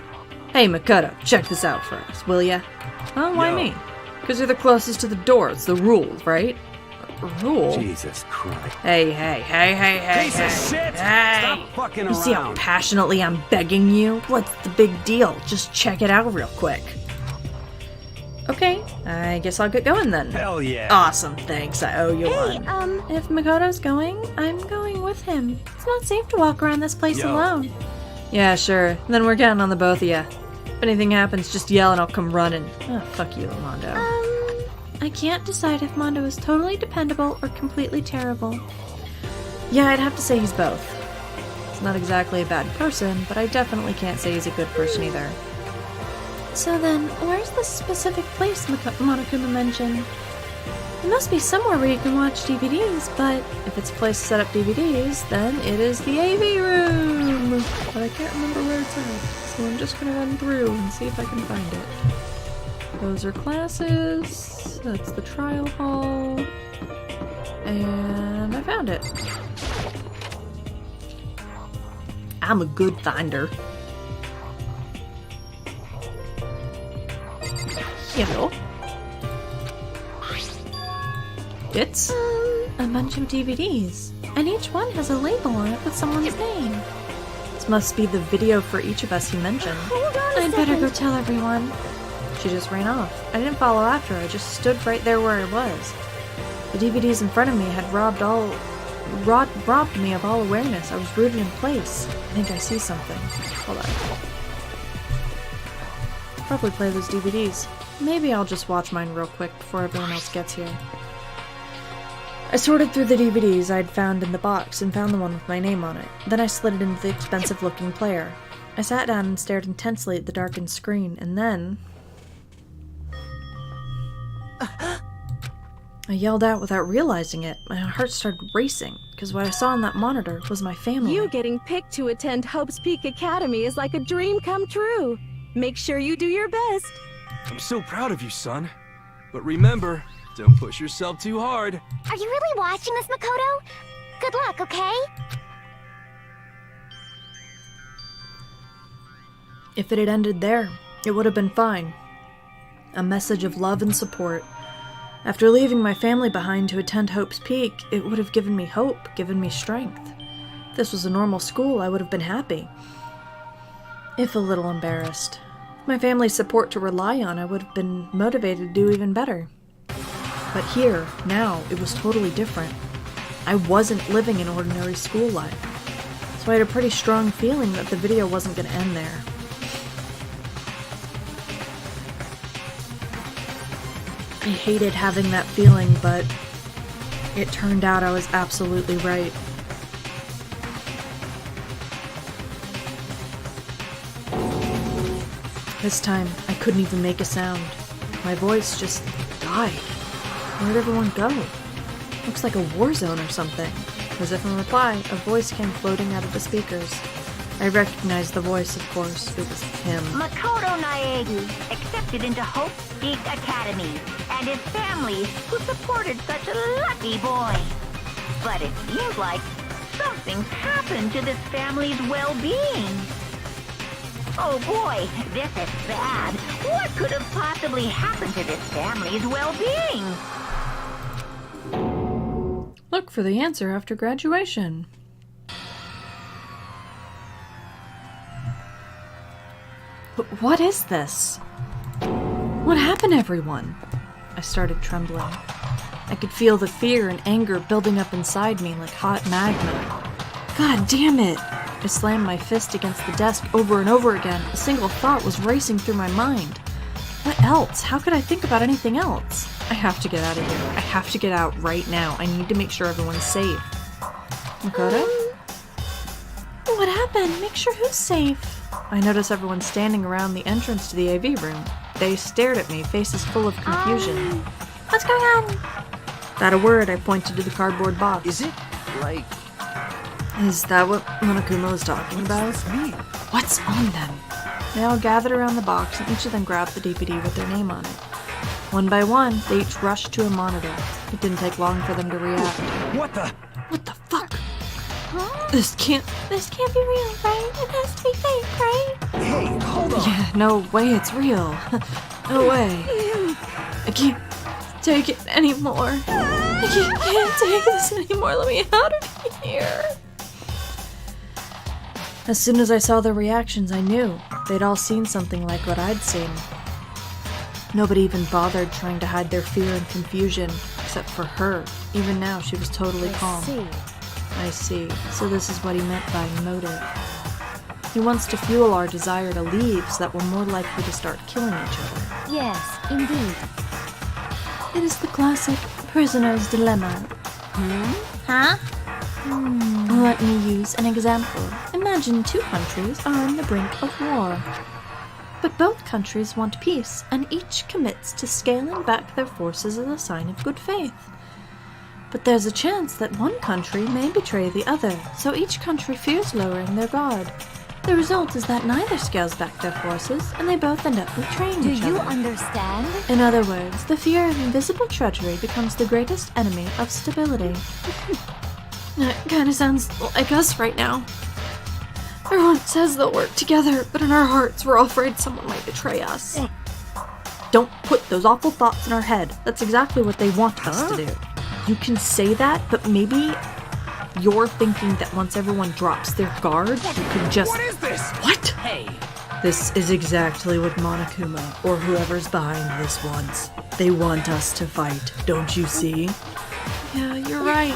Hey, Makoto, check this out for us, will ya? Huh? Why Yo. me? Because you're the closest to the door. It's the rules, right? Rule? Jesus Christ. Hey. Piece of shit! Hey. Stop fucking You see how around. passionately I'm begging you? What's the big deal? Just check it out real quick. Okay, I guess I'll get going then. Hell yeah. Awesome, thanks. I owe you Hey, one. If Makoto's going, I'm going with him. It's not safe to walk around this place Yo. alone. Yeah, sure. Then we're counting on the both of ya. If anything happens, just yell and I'll come running. Oh, fuck you, Mondo. I can't decide if Mondo is totally dependable or completely terrible. Yeah, I'd have to say he's both. He's not exactly a bad person, but I definitely can't say he's a good person either. So then, where's the specific place Monokuma mentioned? It must be somewhere where you can watch DVDs, but If it's a place to set up DVDs, then it is the AV room! But I can't remember where it's at, so I'm just gonna run through and see if I can find it. Those are classes, that's the trial hall, and I found it. I'm a good finder. Hello. It's a bunch of DVDs, and each one has a label on it with someone's name. This must be the video for each of us he mentioned. Hold on a I'd better second. go tell everyone. She just ran off. I didn't follow after her, I just stood right there where I was. The DVDs in front of me had robbed me of all awareness. I was rooted in place. I think I see something. Hold on. Probably play those DVDs. Maybe I'll just watch mine real quick before everyone else gets here. I sorted through the DVDs I'd found in the box and found the one with my name on it. Then I slid it into the expensive-looking player. I sat down and stared intensely at the darkened screen, and then I yelled out without realizing it. My heart started racing, because what I saw on that monitor was my family. You getting picked to attend Hope's Peak Academy is like a dream come true. Make sure you do your best. I'm so proud of you, son. But remember, don't push yourself too hard. Are you really watching this, Makoto? Good luck, okay? If it had ended there, it would have been fine. A message of love and support. After leaving my family behind to attend Hope's Peak, it would have given me hope, given me strength. If this was a normal school, I would have been happy. If a little embarrassed. With my family's support to rely on, I would have been motivated to do even better. But here, now, it was totally different. I wasn't living an ordinary school life. So I had a pretty strong feeling that the video wasn't going to end there. I hated having that feeling, but it turned out I was absolutely right. This time, I couldn't even make a sound. My voice just died. Where'd everyone go? Looks like a war zone or something. As if in reply, a voice came floating out of the speakers. I recognized the voice, of course. It was him. Makoto Naegu, accepted into Hope's Peak Academy, and his family, who supported such a lucky boy. But it seems like something's happened to this family's well-being. Oh boy, this is bad. What could have possibly happened to this family's well-being? Look for the answer after graduation. What is this? What happened, everyone? I started trembling. I could feel the fear and anger building up inside me like hot magma. God damn it! I slammed my fist against the desk over and over again. A single thought was racing through my mind. What else? How could I think about anything else? I have to get out of here. I have to get out right now. I need to make sure everyone's safe. Makoto? What happened? Make sure who's safe. I noticed everyone standing around the entrance to the AV room. They stared at me, faces full of confusion. What's going on? Without a word, I pointed to the cardboard box. Is it, like... Is that what Monokuma was talking about? What's on them? They all gathered around the box, and each of them grabbed the DVD with their name on it. One by one, they each rushed to a monitor. It didn't take long for them to react. What the... What the fuck? This can't be real, right? It has to be fake, right? Hey, hold on. Yeah, no way it's real. No way. I can't take it anymore. I can't take this anymore. Let me out of here. As soon as I saw their reactions, I knew they'd all seen something like what I'd seen. Nobody even bothered trying to hide their fear and confusion, except for her. Even now, she was totally calm. I see. So this is what he meant by motive. He wants to fuel our desire to leave so that we're more likely to start killing each other. Yes, indeed. It is the classic prisoner's dilemma. Huh? Let me use an example. Imagine two countries are on the brink of war. But both countries want peace, and each commits to scaling back their forces as a sign of good faith. But there's a chance that one country may betray the other, so each country fears lowering their guard. The result is that neither scales back their forces, and they both end up betraying each other. Do you understand? In other words, the fear of invisible treachery becomes the greatest enemy of stability. It kinda sounds like us right now. Everyone says they'll work together, but in our hearts we're all afraid someone might betray us. Don't put those awful thoughts in our head. That's exactly what they want us to do. You can say that, but maybe you're thinking that once everyone drops their guard, you can just— What is this? What? Hey! This is exactly what Monokuma, or whoever's behind this, wants. They want us to fight, don't you see? Yeah, you're right.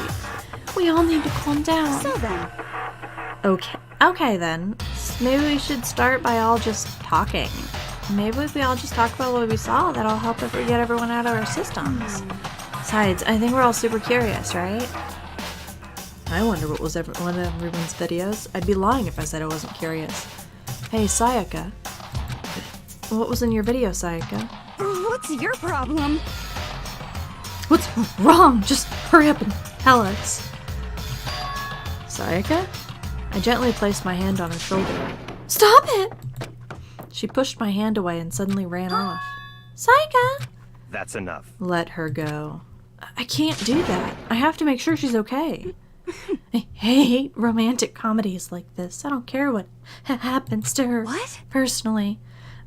We all need to calm down. So then, Okay then. Maybe we should start by all just talking. Maybe if we all just talk about what we saw, that'll help get everyone out of our systems. Besides, I think we're all super curious, right? I wonder what was one of everyone's videos. I'd be lying if I said I wasn't curious. Hey, Sayaka. What was in your video, Sayaka? What's your problem? What's wrong? Just hurry up and tell us. Sayaka? I gently placed my hand on her shoulder. Stop it! She pushed my hand away and suddenly ran off. Sayaka! That's enough. Let her go. I can't do that. I have to make sure she's okay. I hate romantic comedies like this. I don't care what happens to her. What? Personally.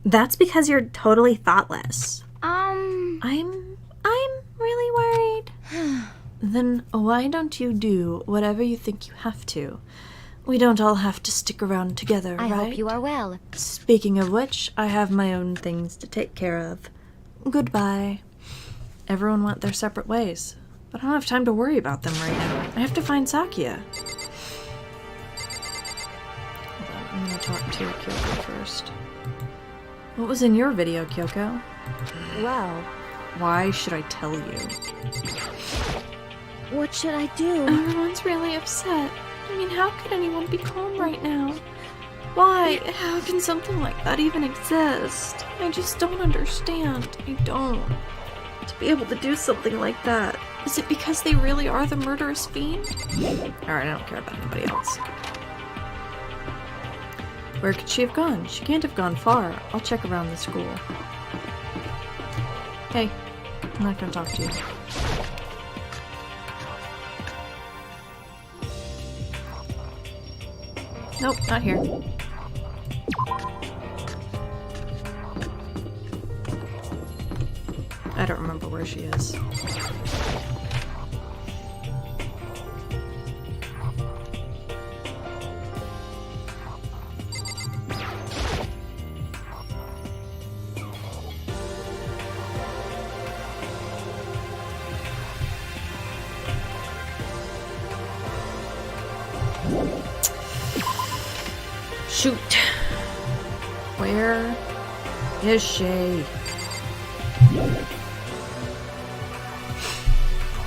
That's because you're totally thoughtless. I'm really worried. Then why don't you do whatever you think you have to? We don't all have to stick around together, I right? hope you are well. Speaking of which, I have my own things to take care of. Goodbye. Everyone went their separate ways, but I don't have time to worry about them right now. I have to find Sakia. Hold on, I'm gonna talk to Kyoko first. What was in your video, Kyoko? Well, Why should I tell you? what should I do? Everyone's really upset. I mean, how could anyone be calm right now? Why? How can something like that even exist? I just don't understand. I don't. To be able to do something like that. Is it because they really are the murderous fiend? Alright, I don't care about anybody else. Where could she have gone? She can't have gone far. I'll check around the school. Hey, I'm not gonna talk to you. Nope, not here. I don't remember where she is. Shoot. Where is she?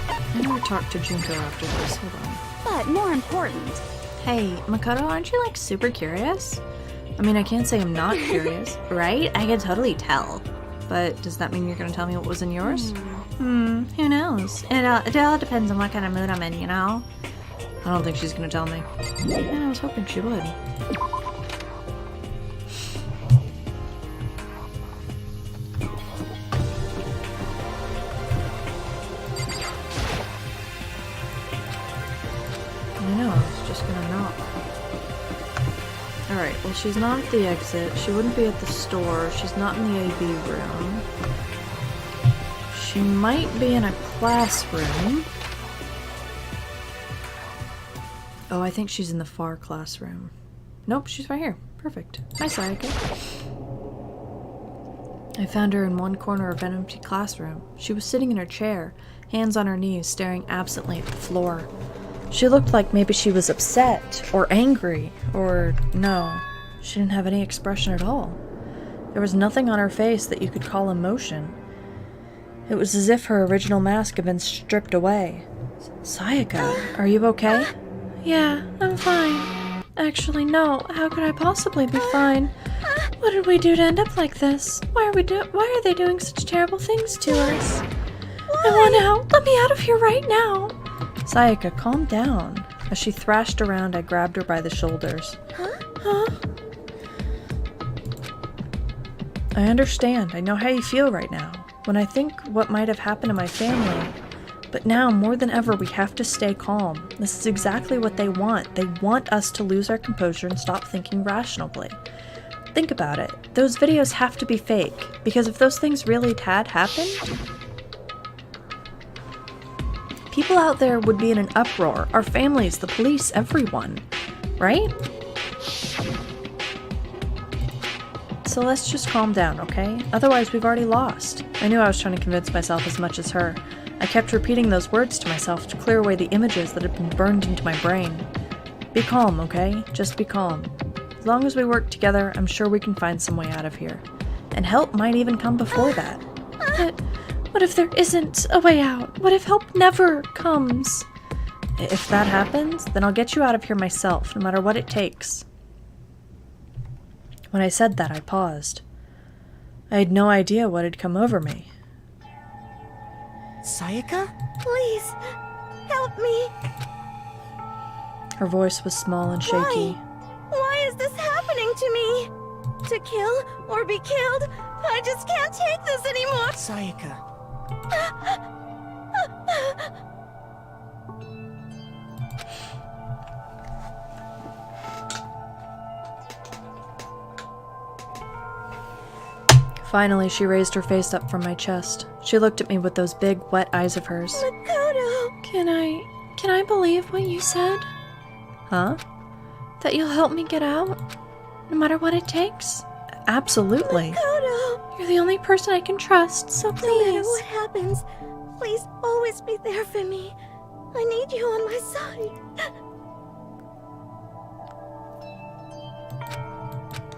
I'm gonna talk to Junko after this. Hold on. But more important, Hey, Makoto, aren't you like super curious? I mean, I can't say I'm not curious, right? I can totally tell. But does that mean you're gonna tell me what was in yours? Who knows? It all depends on what kind of mood I'm in, you know? I don't think she's gonna tell me. Yeah, I was hoping she would. I know, I was just gonna knock. Alright, well she's not at the exit, she wouldn't be at the store, she's not in the AV room. She might be in a classroom. Oh, I think she's in the far classroom. Nope, she's right here. Perfect. Hi, Sayaka. I found her in one corner of an empty classroom. She was sitting in her chair, hands on her knees, staring absently at the floor. She looked like maybe she was upset, or angry, or no, she didn't have any expression at all. There was nothing on her face that you could call emotion. It was as if her original mask had been stripped away. Sayaka, are you okay? Yeah, I'm fine. Actually, no. How could I possibly be fine? What did we do to end up like this? Why are they doing such terrible things to us? I want out. Let me out of here right now. Sayaka, calm down. As she thrashed around, I grabbed her by the shoulders. Huh? I understand. I know how you feel right now. When I think what might have happened to my family. But now, more than ever, we have to stay calm. This is exactly what they want. They want us to lose our composure and stop thinking rationally. Think about it. Those videos have to be fake. Because if those things really had happened, people out there would be in an uproar. Our families, the police, everyone. Right? So let's just calm down, okay? Otherwise, we've already lost. I knew I was trying to convince myself as much as her. I kept repeating those words to myself to clear away the images that had been burned into my brain. Be calm, okay? Just be calm. As long as we work together, I'm sure we can find some way out of here. And help might even come before that. But what if there isn't a way out? What if help never comes? If that happens, then I'll get you out of here myself, no matter what it takes. When I said that, I paused. I had no idea what had come over me. Sayaka? Please, help me. Her voice was small and shaky. Why is this happening to me? To kill or be killed? I just can't take this anymore. Sayaka. Finally, she raised her face up from my chest. She looked at me with those big, wet eyes of hers. Makoto! Can I believe what you said? Huh? That you'll help me get out? No matter what it takes? Absolutely. Makoto! You're the only person I can trust, so please. No matter what happens, please always be there for me. I need you on my side.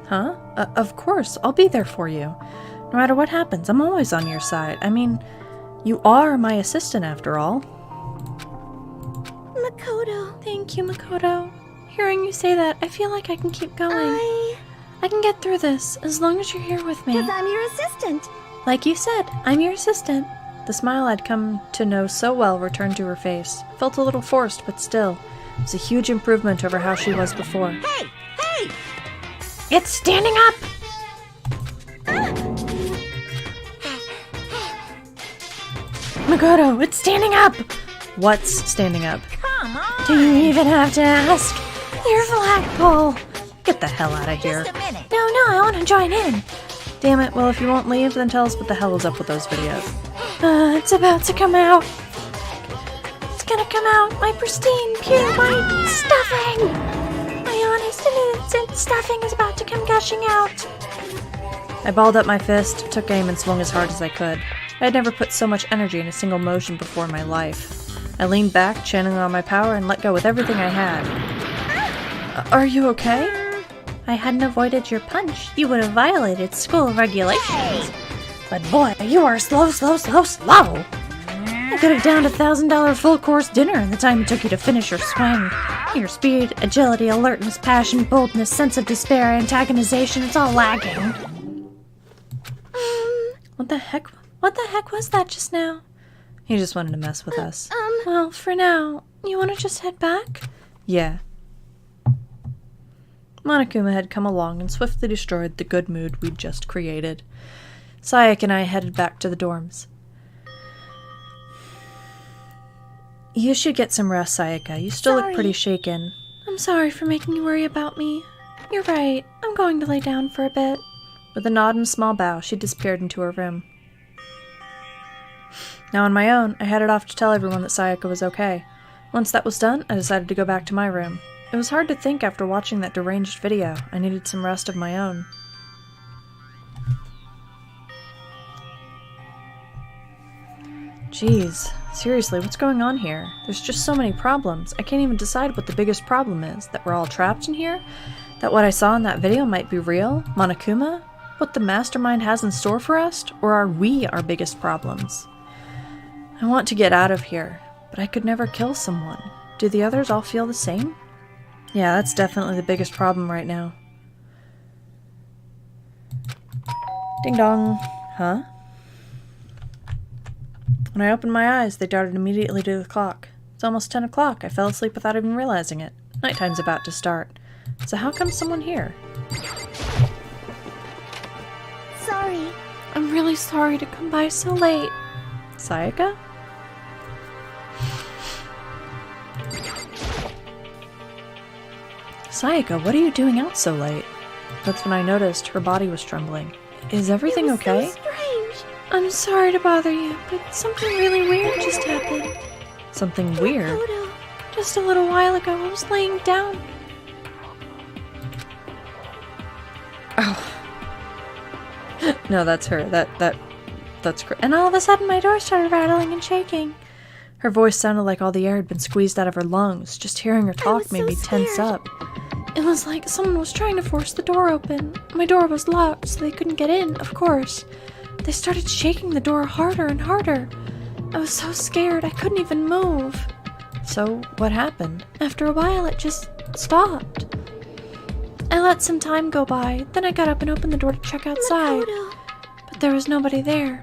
Huh? Of course, I'll be there for you. No matter what happens, I'm always on your side. I mean, you are my assistant after all. Makoto. Thank you, Makoto. Hearing you say that, I feel like I can keep going. I can get through this, as long as you're here with me. Because I'm your assistant. Like you said, I'm your assistant. The smile I'd come to know so well returned to her face. Felt a little forced, but still. It was a huge improvement over how she was before. Hey! Hey! It's standing up! Makoto, it's standing up! What's standing up? Come on! Do you even have to ask? Your flagpole! Get the hell out of here. Just a minute. No, I want to join in. Damn it, well if you won't leave, then tell us what the hell is up with those videos. It's about to come out. It's gonna come out. My pristine, pure white stuffing! My honest and innocent stuffing is about to come gushing out. I balled up my fist, took aim, and swung as hard as I could. I had never put so much energy in a single motion before in my life. I leaned back, channeling on my power, and let go with everything I had. Are you okay? I hadn't avoided your punch. You would have violated school regulations. But boy, you are slow. I could have downed $1,000 full-course dinner in the time it took you to finish your swing. Your speed, agility, alertness, passion, boldness, sense of despair, antagonization, it's all lagging. What the heck was that just now? He just wanted to mess with us. Well, for now, you want to just head back? Yeah. Monokuma had come along and swiftly destroyed the good mood we'd just created. Sayaka and I headed back to the dorms. You should get some rest, Sayaka. You still look pretty shaken. I'm sorry for making you worry about me. You're right. I'm going to lay down for a bit. With a nod and a small bow, she disappeared into her room. Now on my own, I headed off to tell everyone that Sayaka was okay. Once that was done, I decided to go back to my room. It was hard to think after watching that deranged video. I needed some rest of my own. Jeez, seriously, what's going on here? There's just so many problems. I can't even decide what the biggest problem is. That we're all trapped in here? That what I saw in that video might be real? Monokuma? What the mastermind has in store for us? Or are we our biggest problems? I want to get out of here, but I could never kill someone. Do the others all feel the same? Yeah, that's definitely the biggest problem right now. Ding dong. Huh? When I opened my eyes, they darted immediately to the clock. It's almost 10 o'clock. I fell asleep without even realizing it. Nighttime's about to start. So how come someone here? Sorry. I'm really sorry to come by so late. Sayaka? Sayaka, what are you doing out so late? That's when I noticed her body was trembling. Is everything okay? So strange. I'm sorry to bother you, but something really weird just happened. Something weird? Makoto. Just a little while ago, I was laying down. Oh. No, that's her. That's And all of a sudden, my door started rattling and shaking. Her voice sounded like all the air had been squeezed out of her lungs. Just hearing her talk was made so me tense scared. up. It was like someone was trying to force the door open. My door was locked, so they couldn't get in, of course. They started shaking the door harder and harder. I was so scared, I couldn't even move. So, what happened? After a while, it just stopped. I let some time go by, then I got up and opened the door to check outside. Makoto. But there was nobody there.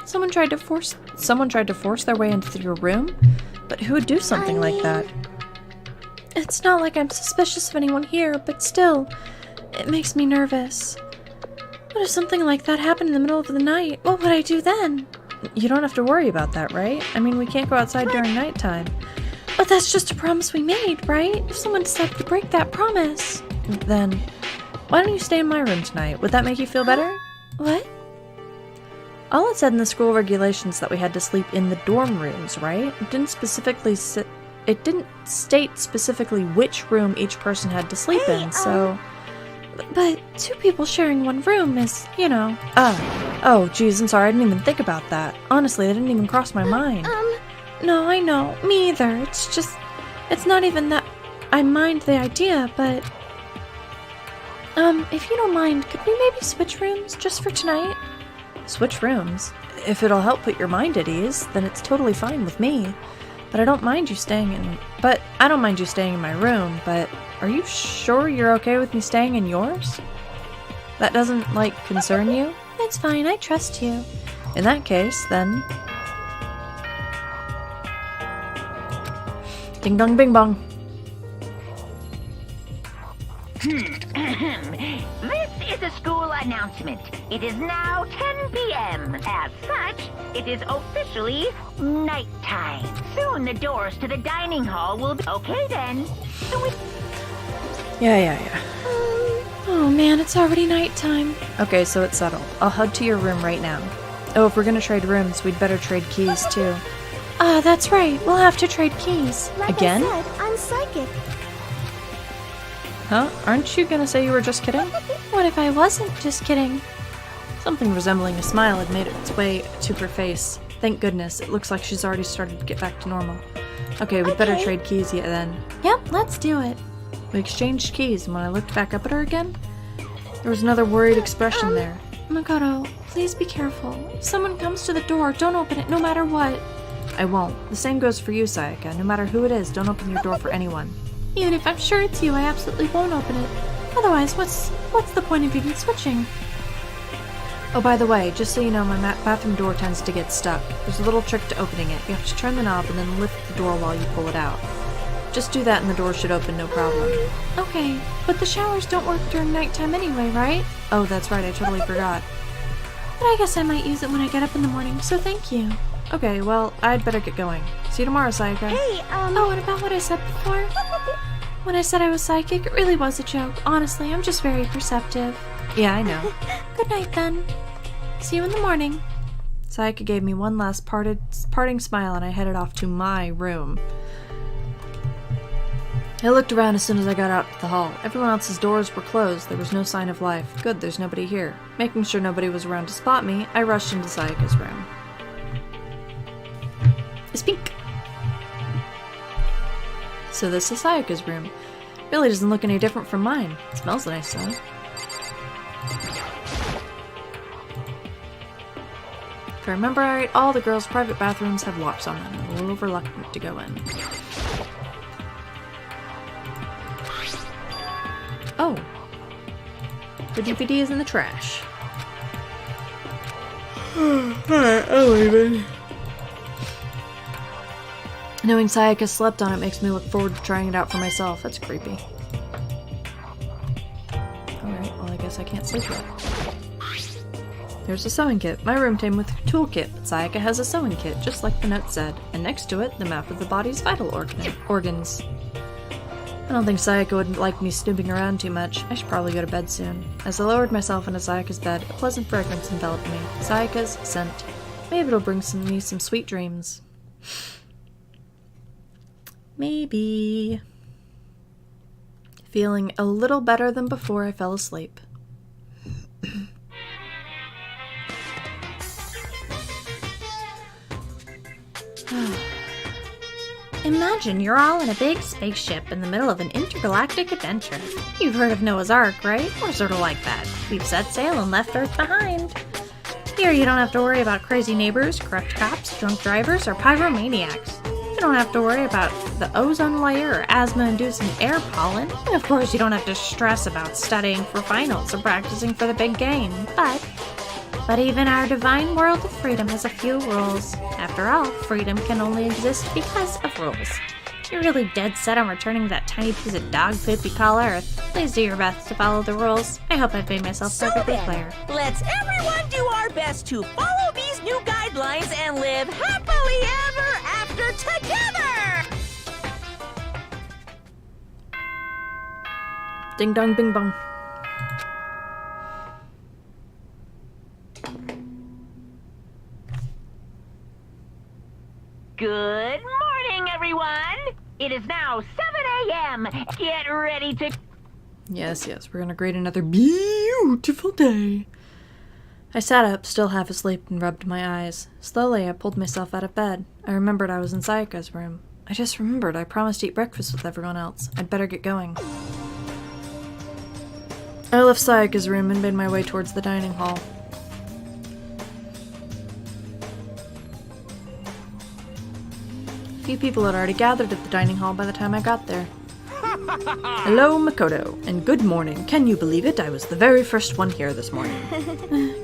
Someone tried to force their way into your room? But who would do something like that? It's not like I'm suspicious of anyone here, but still, it makes me nervous. What if something like that happened in the middle of the night? What would I do then? You don't have to worry about that, right? I mean, we can't go outside during nighttime. But that's just a promise we made, right? If someone decided to break that promise. Then, why don't you stay in my room tonight? Would that make you feel better? What? All it said in the school regulations that we had to sleep in the dorm rooms, right? It didn't state specifically which room each person had to sleep in, so... But two people sharing one room is, you know... Oh, geez, I'm sorry, I didn't even think about that. Honestly, that didn't even cross my mind. No, I know. Me either. It's just... It's not even that I mind the idea, but... if you don't mind, could we maybe switch rooms just for tonight? Switch rooms? If it'll help put your mind at ease, then it's totally fine with me. But I don't mind you staying in my room, but are you sure you're okay with me staying in yours? That doesn't, concern you? It's fine, I trust you. In that case, then... Ding dong bing bong. This is a school announcement. It is now 10 p.m. As such, it is officially nighttime. Soon the doors to the dining hall will be... Okay then. Yeah. Oh man, it's already nighttime. Okay, so it's settled. I'll head to your room right now. Oh, if we're gonna trade rooms, we'd better trade keys, too. That's right. We'll have to trade keys. Like Again? I said, I'm psychic. Huh? Aren't you gonna say you were just kidding? What if I wasn't just kidding? Something resembling a smile had made its way to her face. Thank goodness, it looks like she's already started to get back to normal. Okay, we'd better trade keys yet then. Yep, let's do it. We exchanged keys, and when I looked back up at her again, there was another worried expression there. Makoto, please be careful. If someone comes to the door, don't open it no matter what. I won't. The same goes for you, Sayaka. No matter who it is, don't open your door for anyone. Even if I'm sure it's you, I absolutely won't open it. Otherwise, what's the point of even switching? Oh, by the way, just so you know, my bathroom door tends to get stuck. There's a little trick to opening it. You have to turn the knob and then lift the door while you pull it out. Just do that and the door should open no problem. Okay, but the showers don't work during nighttime anyway, right? Oh, that's right, I totally forgot. But I guess I might use it when I get up in the morning, so thank you. Okay, well, I'd better get going. See you tomorrow, Sayaka. Hey, Oh, and about what I said before? When I said I was psychic, it really was a joke. Honestly, I'm just very perceptive. Yeah, I know. Good night, then. See you in the morning. Sayaka gave me one last parting smile and I headed off to my room. I looked around as soon as I got out to the hall. Everyone else's doors were closed. There was no sign of life. Good, there's nobody here. Making sure nobody was around to spot me, I rushed into Sayaka's room. So this is Sayaka's room. Really doesn't look any different from mine. It smells nice though. If I remember right, all the girls' private bathrooms have locks on them. I'm a little reluctant to go in. Oh. The DVD is in the trash. Alright, I'll leave it. Knowing Sayaka slept on it makes me look forward to trying it out for myself. That's creepy. Alright, well I guess I can't sleep yet. There's a sewing kit. My room came with a toolkit, but Sayaka has a sewing kit, just like the note said, and next to it, the map of the body's vital organs. I don't think Sayaka would like me snooping around too much. I should probably go to bed soon. As I lowered myself into Sayaka's bed, a pleasant fragrance enveloped me. Sayaka's scent. Maybe it'll bring me some sweet dreams. Maybe. Feeling a little better than before I fell asleep. Imagine you're all in a big spaceship in the middle of an intergalactic adventure. You've heard of Noah's Ark, right? Or sort of like that. We've set sail and left Earth behind. Here you don't have to worry about crazy neighbors, corrupt cops, drunk drivers, or pyromaniacs. You don't have to worry about the ozone layer or asthma-inducing air pollen. And of course you don't have to stress about studying for finals or practicing for the big game. But even our divine world of freedom has a few rules. After all, freedom can only exist because of rules. You're really dead set on returning that tiny piece of dog poop you call Earth. Please do your best to follow the rules. I hope I've made myself perfectly clear. Let's everyone do our best to follow these new guidelines and live happily ever after together! Ding dong bing bong. Good morning, everyone! It is now 7 a.m. Get ready to... Yes, we're gonna grade another beautiful day. I sat up, still half asleep, and rubbed my eyes. Slowly, I pulled myself out of bed. I remembered I was in Sayaka's room. I just remembered I promised to eat breakfast with everyone else. I'd better get going. I left Sayaka's room and made my way towards the dining hall. A few people had already gathered at the dining hall by the time I got there. Hello, Makoto, and good morning. Can you believe it? I was the very first one here this morning.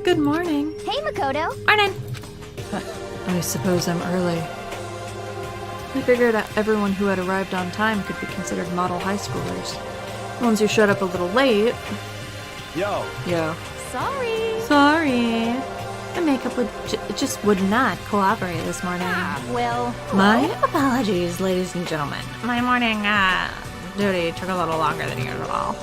Good morning. Hey, Makoto. Morning! I suppose I'm early. I figured that everyone who had arrived on time could be considered model high schoolers. The ones who showed up a little late... Yo. Yeah. Sorry. My makeup just would not cooperate this morning. My apologies, ladies and gentlemen. My morning, duty took a little longer than usual.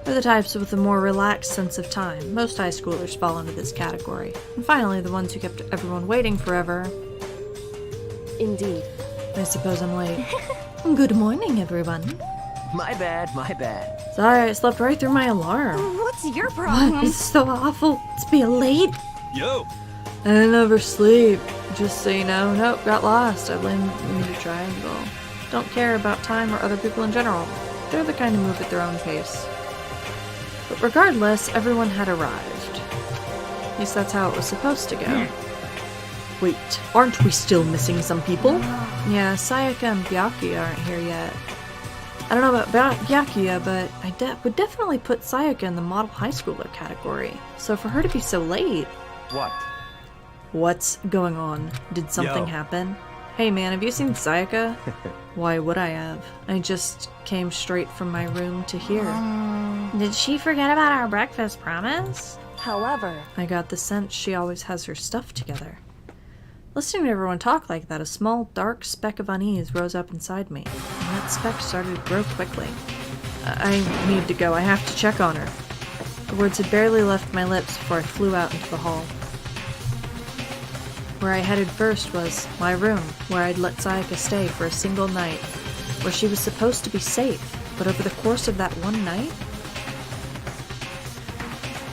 They're the types with a more relaxed sense of time. Most high schoolers fall into this category. And finally, the ones who kept everyone waiting forever. Indeed. I suppose I'm late. Good morning, everyone. My bad. Sorry, I slept right through my alarm. What's your problem? It's so awful. It's being late. Yo. I never sleep. Just so you know. Nope, got lost. I blame the triangle. Don't care about time or other people in general. They're the kind who move at their own pace. But regardless, everyone had arrived. At least that's how it was supposed to go. Wait, aren't we still missing some people? Yeah, Sayaka and Byakuya aren't here yet. I don't know about Byakuya, but I would definitely put Sayaka in the model high schooler category. So for her to be so late... What? What's going on? Did something happen? Hey man, have you seen Sayaka? Why would I have? I just came straight from my room to here. Did she forget about our breakfast promise? However, I got the sense she always has her stuff together. Listening to everyone talk like that, a small, dark speck of unease rose up inside me, and that speck started to grow quickly. I need to go. I have to check on her. The words had barely left my lips before I flew out into the hall. Where I headed first was my room, where I'd let Sayaka stay for a single night, where she was supposed to be safe, but over the course of that one night,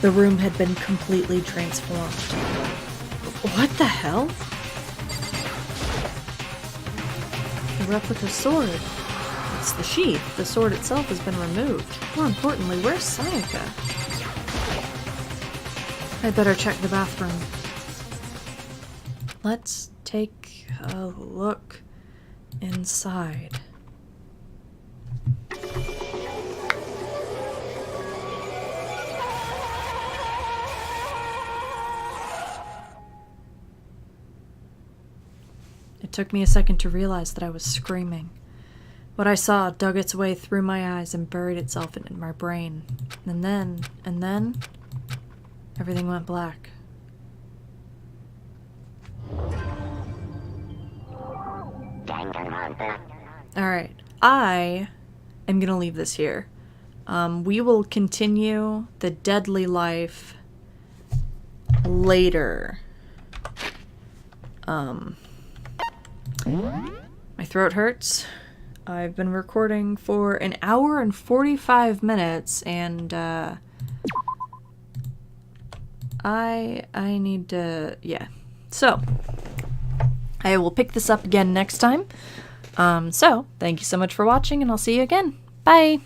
the room had been completely transformed. What the hell? The replica sword. It's the sheath. The sword itself has been removed. More importantly, where's Sayaka? I better check the bathroom. Let's take a look inside. It took me a second to realize that I was screaming. What I saw dug its way through my eyes and buried itself in my brain. And then, everything went black. Alright, I am gonna leave this here. We will continue the deadly life later. My throat hurts. I've been recording for an hour and 45 minutes, and I need to, yeah. So, I will pick this up again next time. So, thank you so much for watching, and I'll see you again. Bye!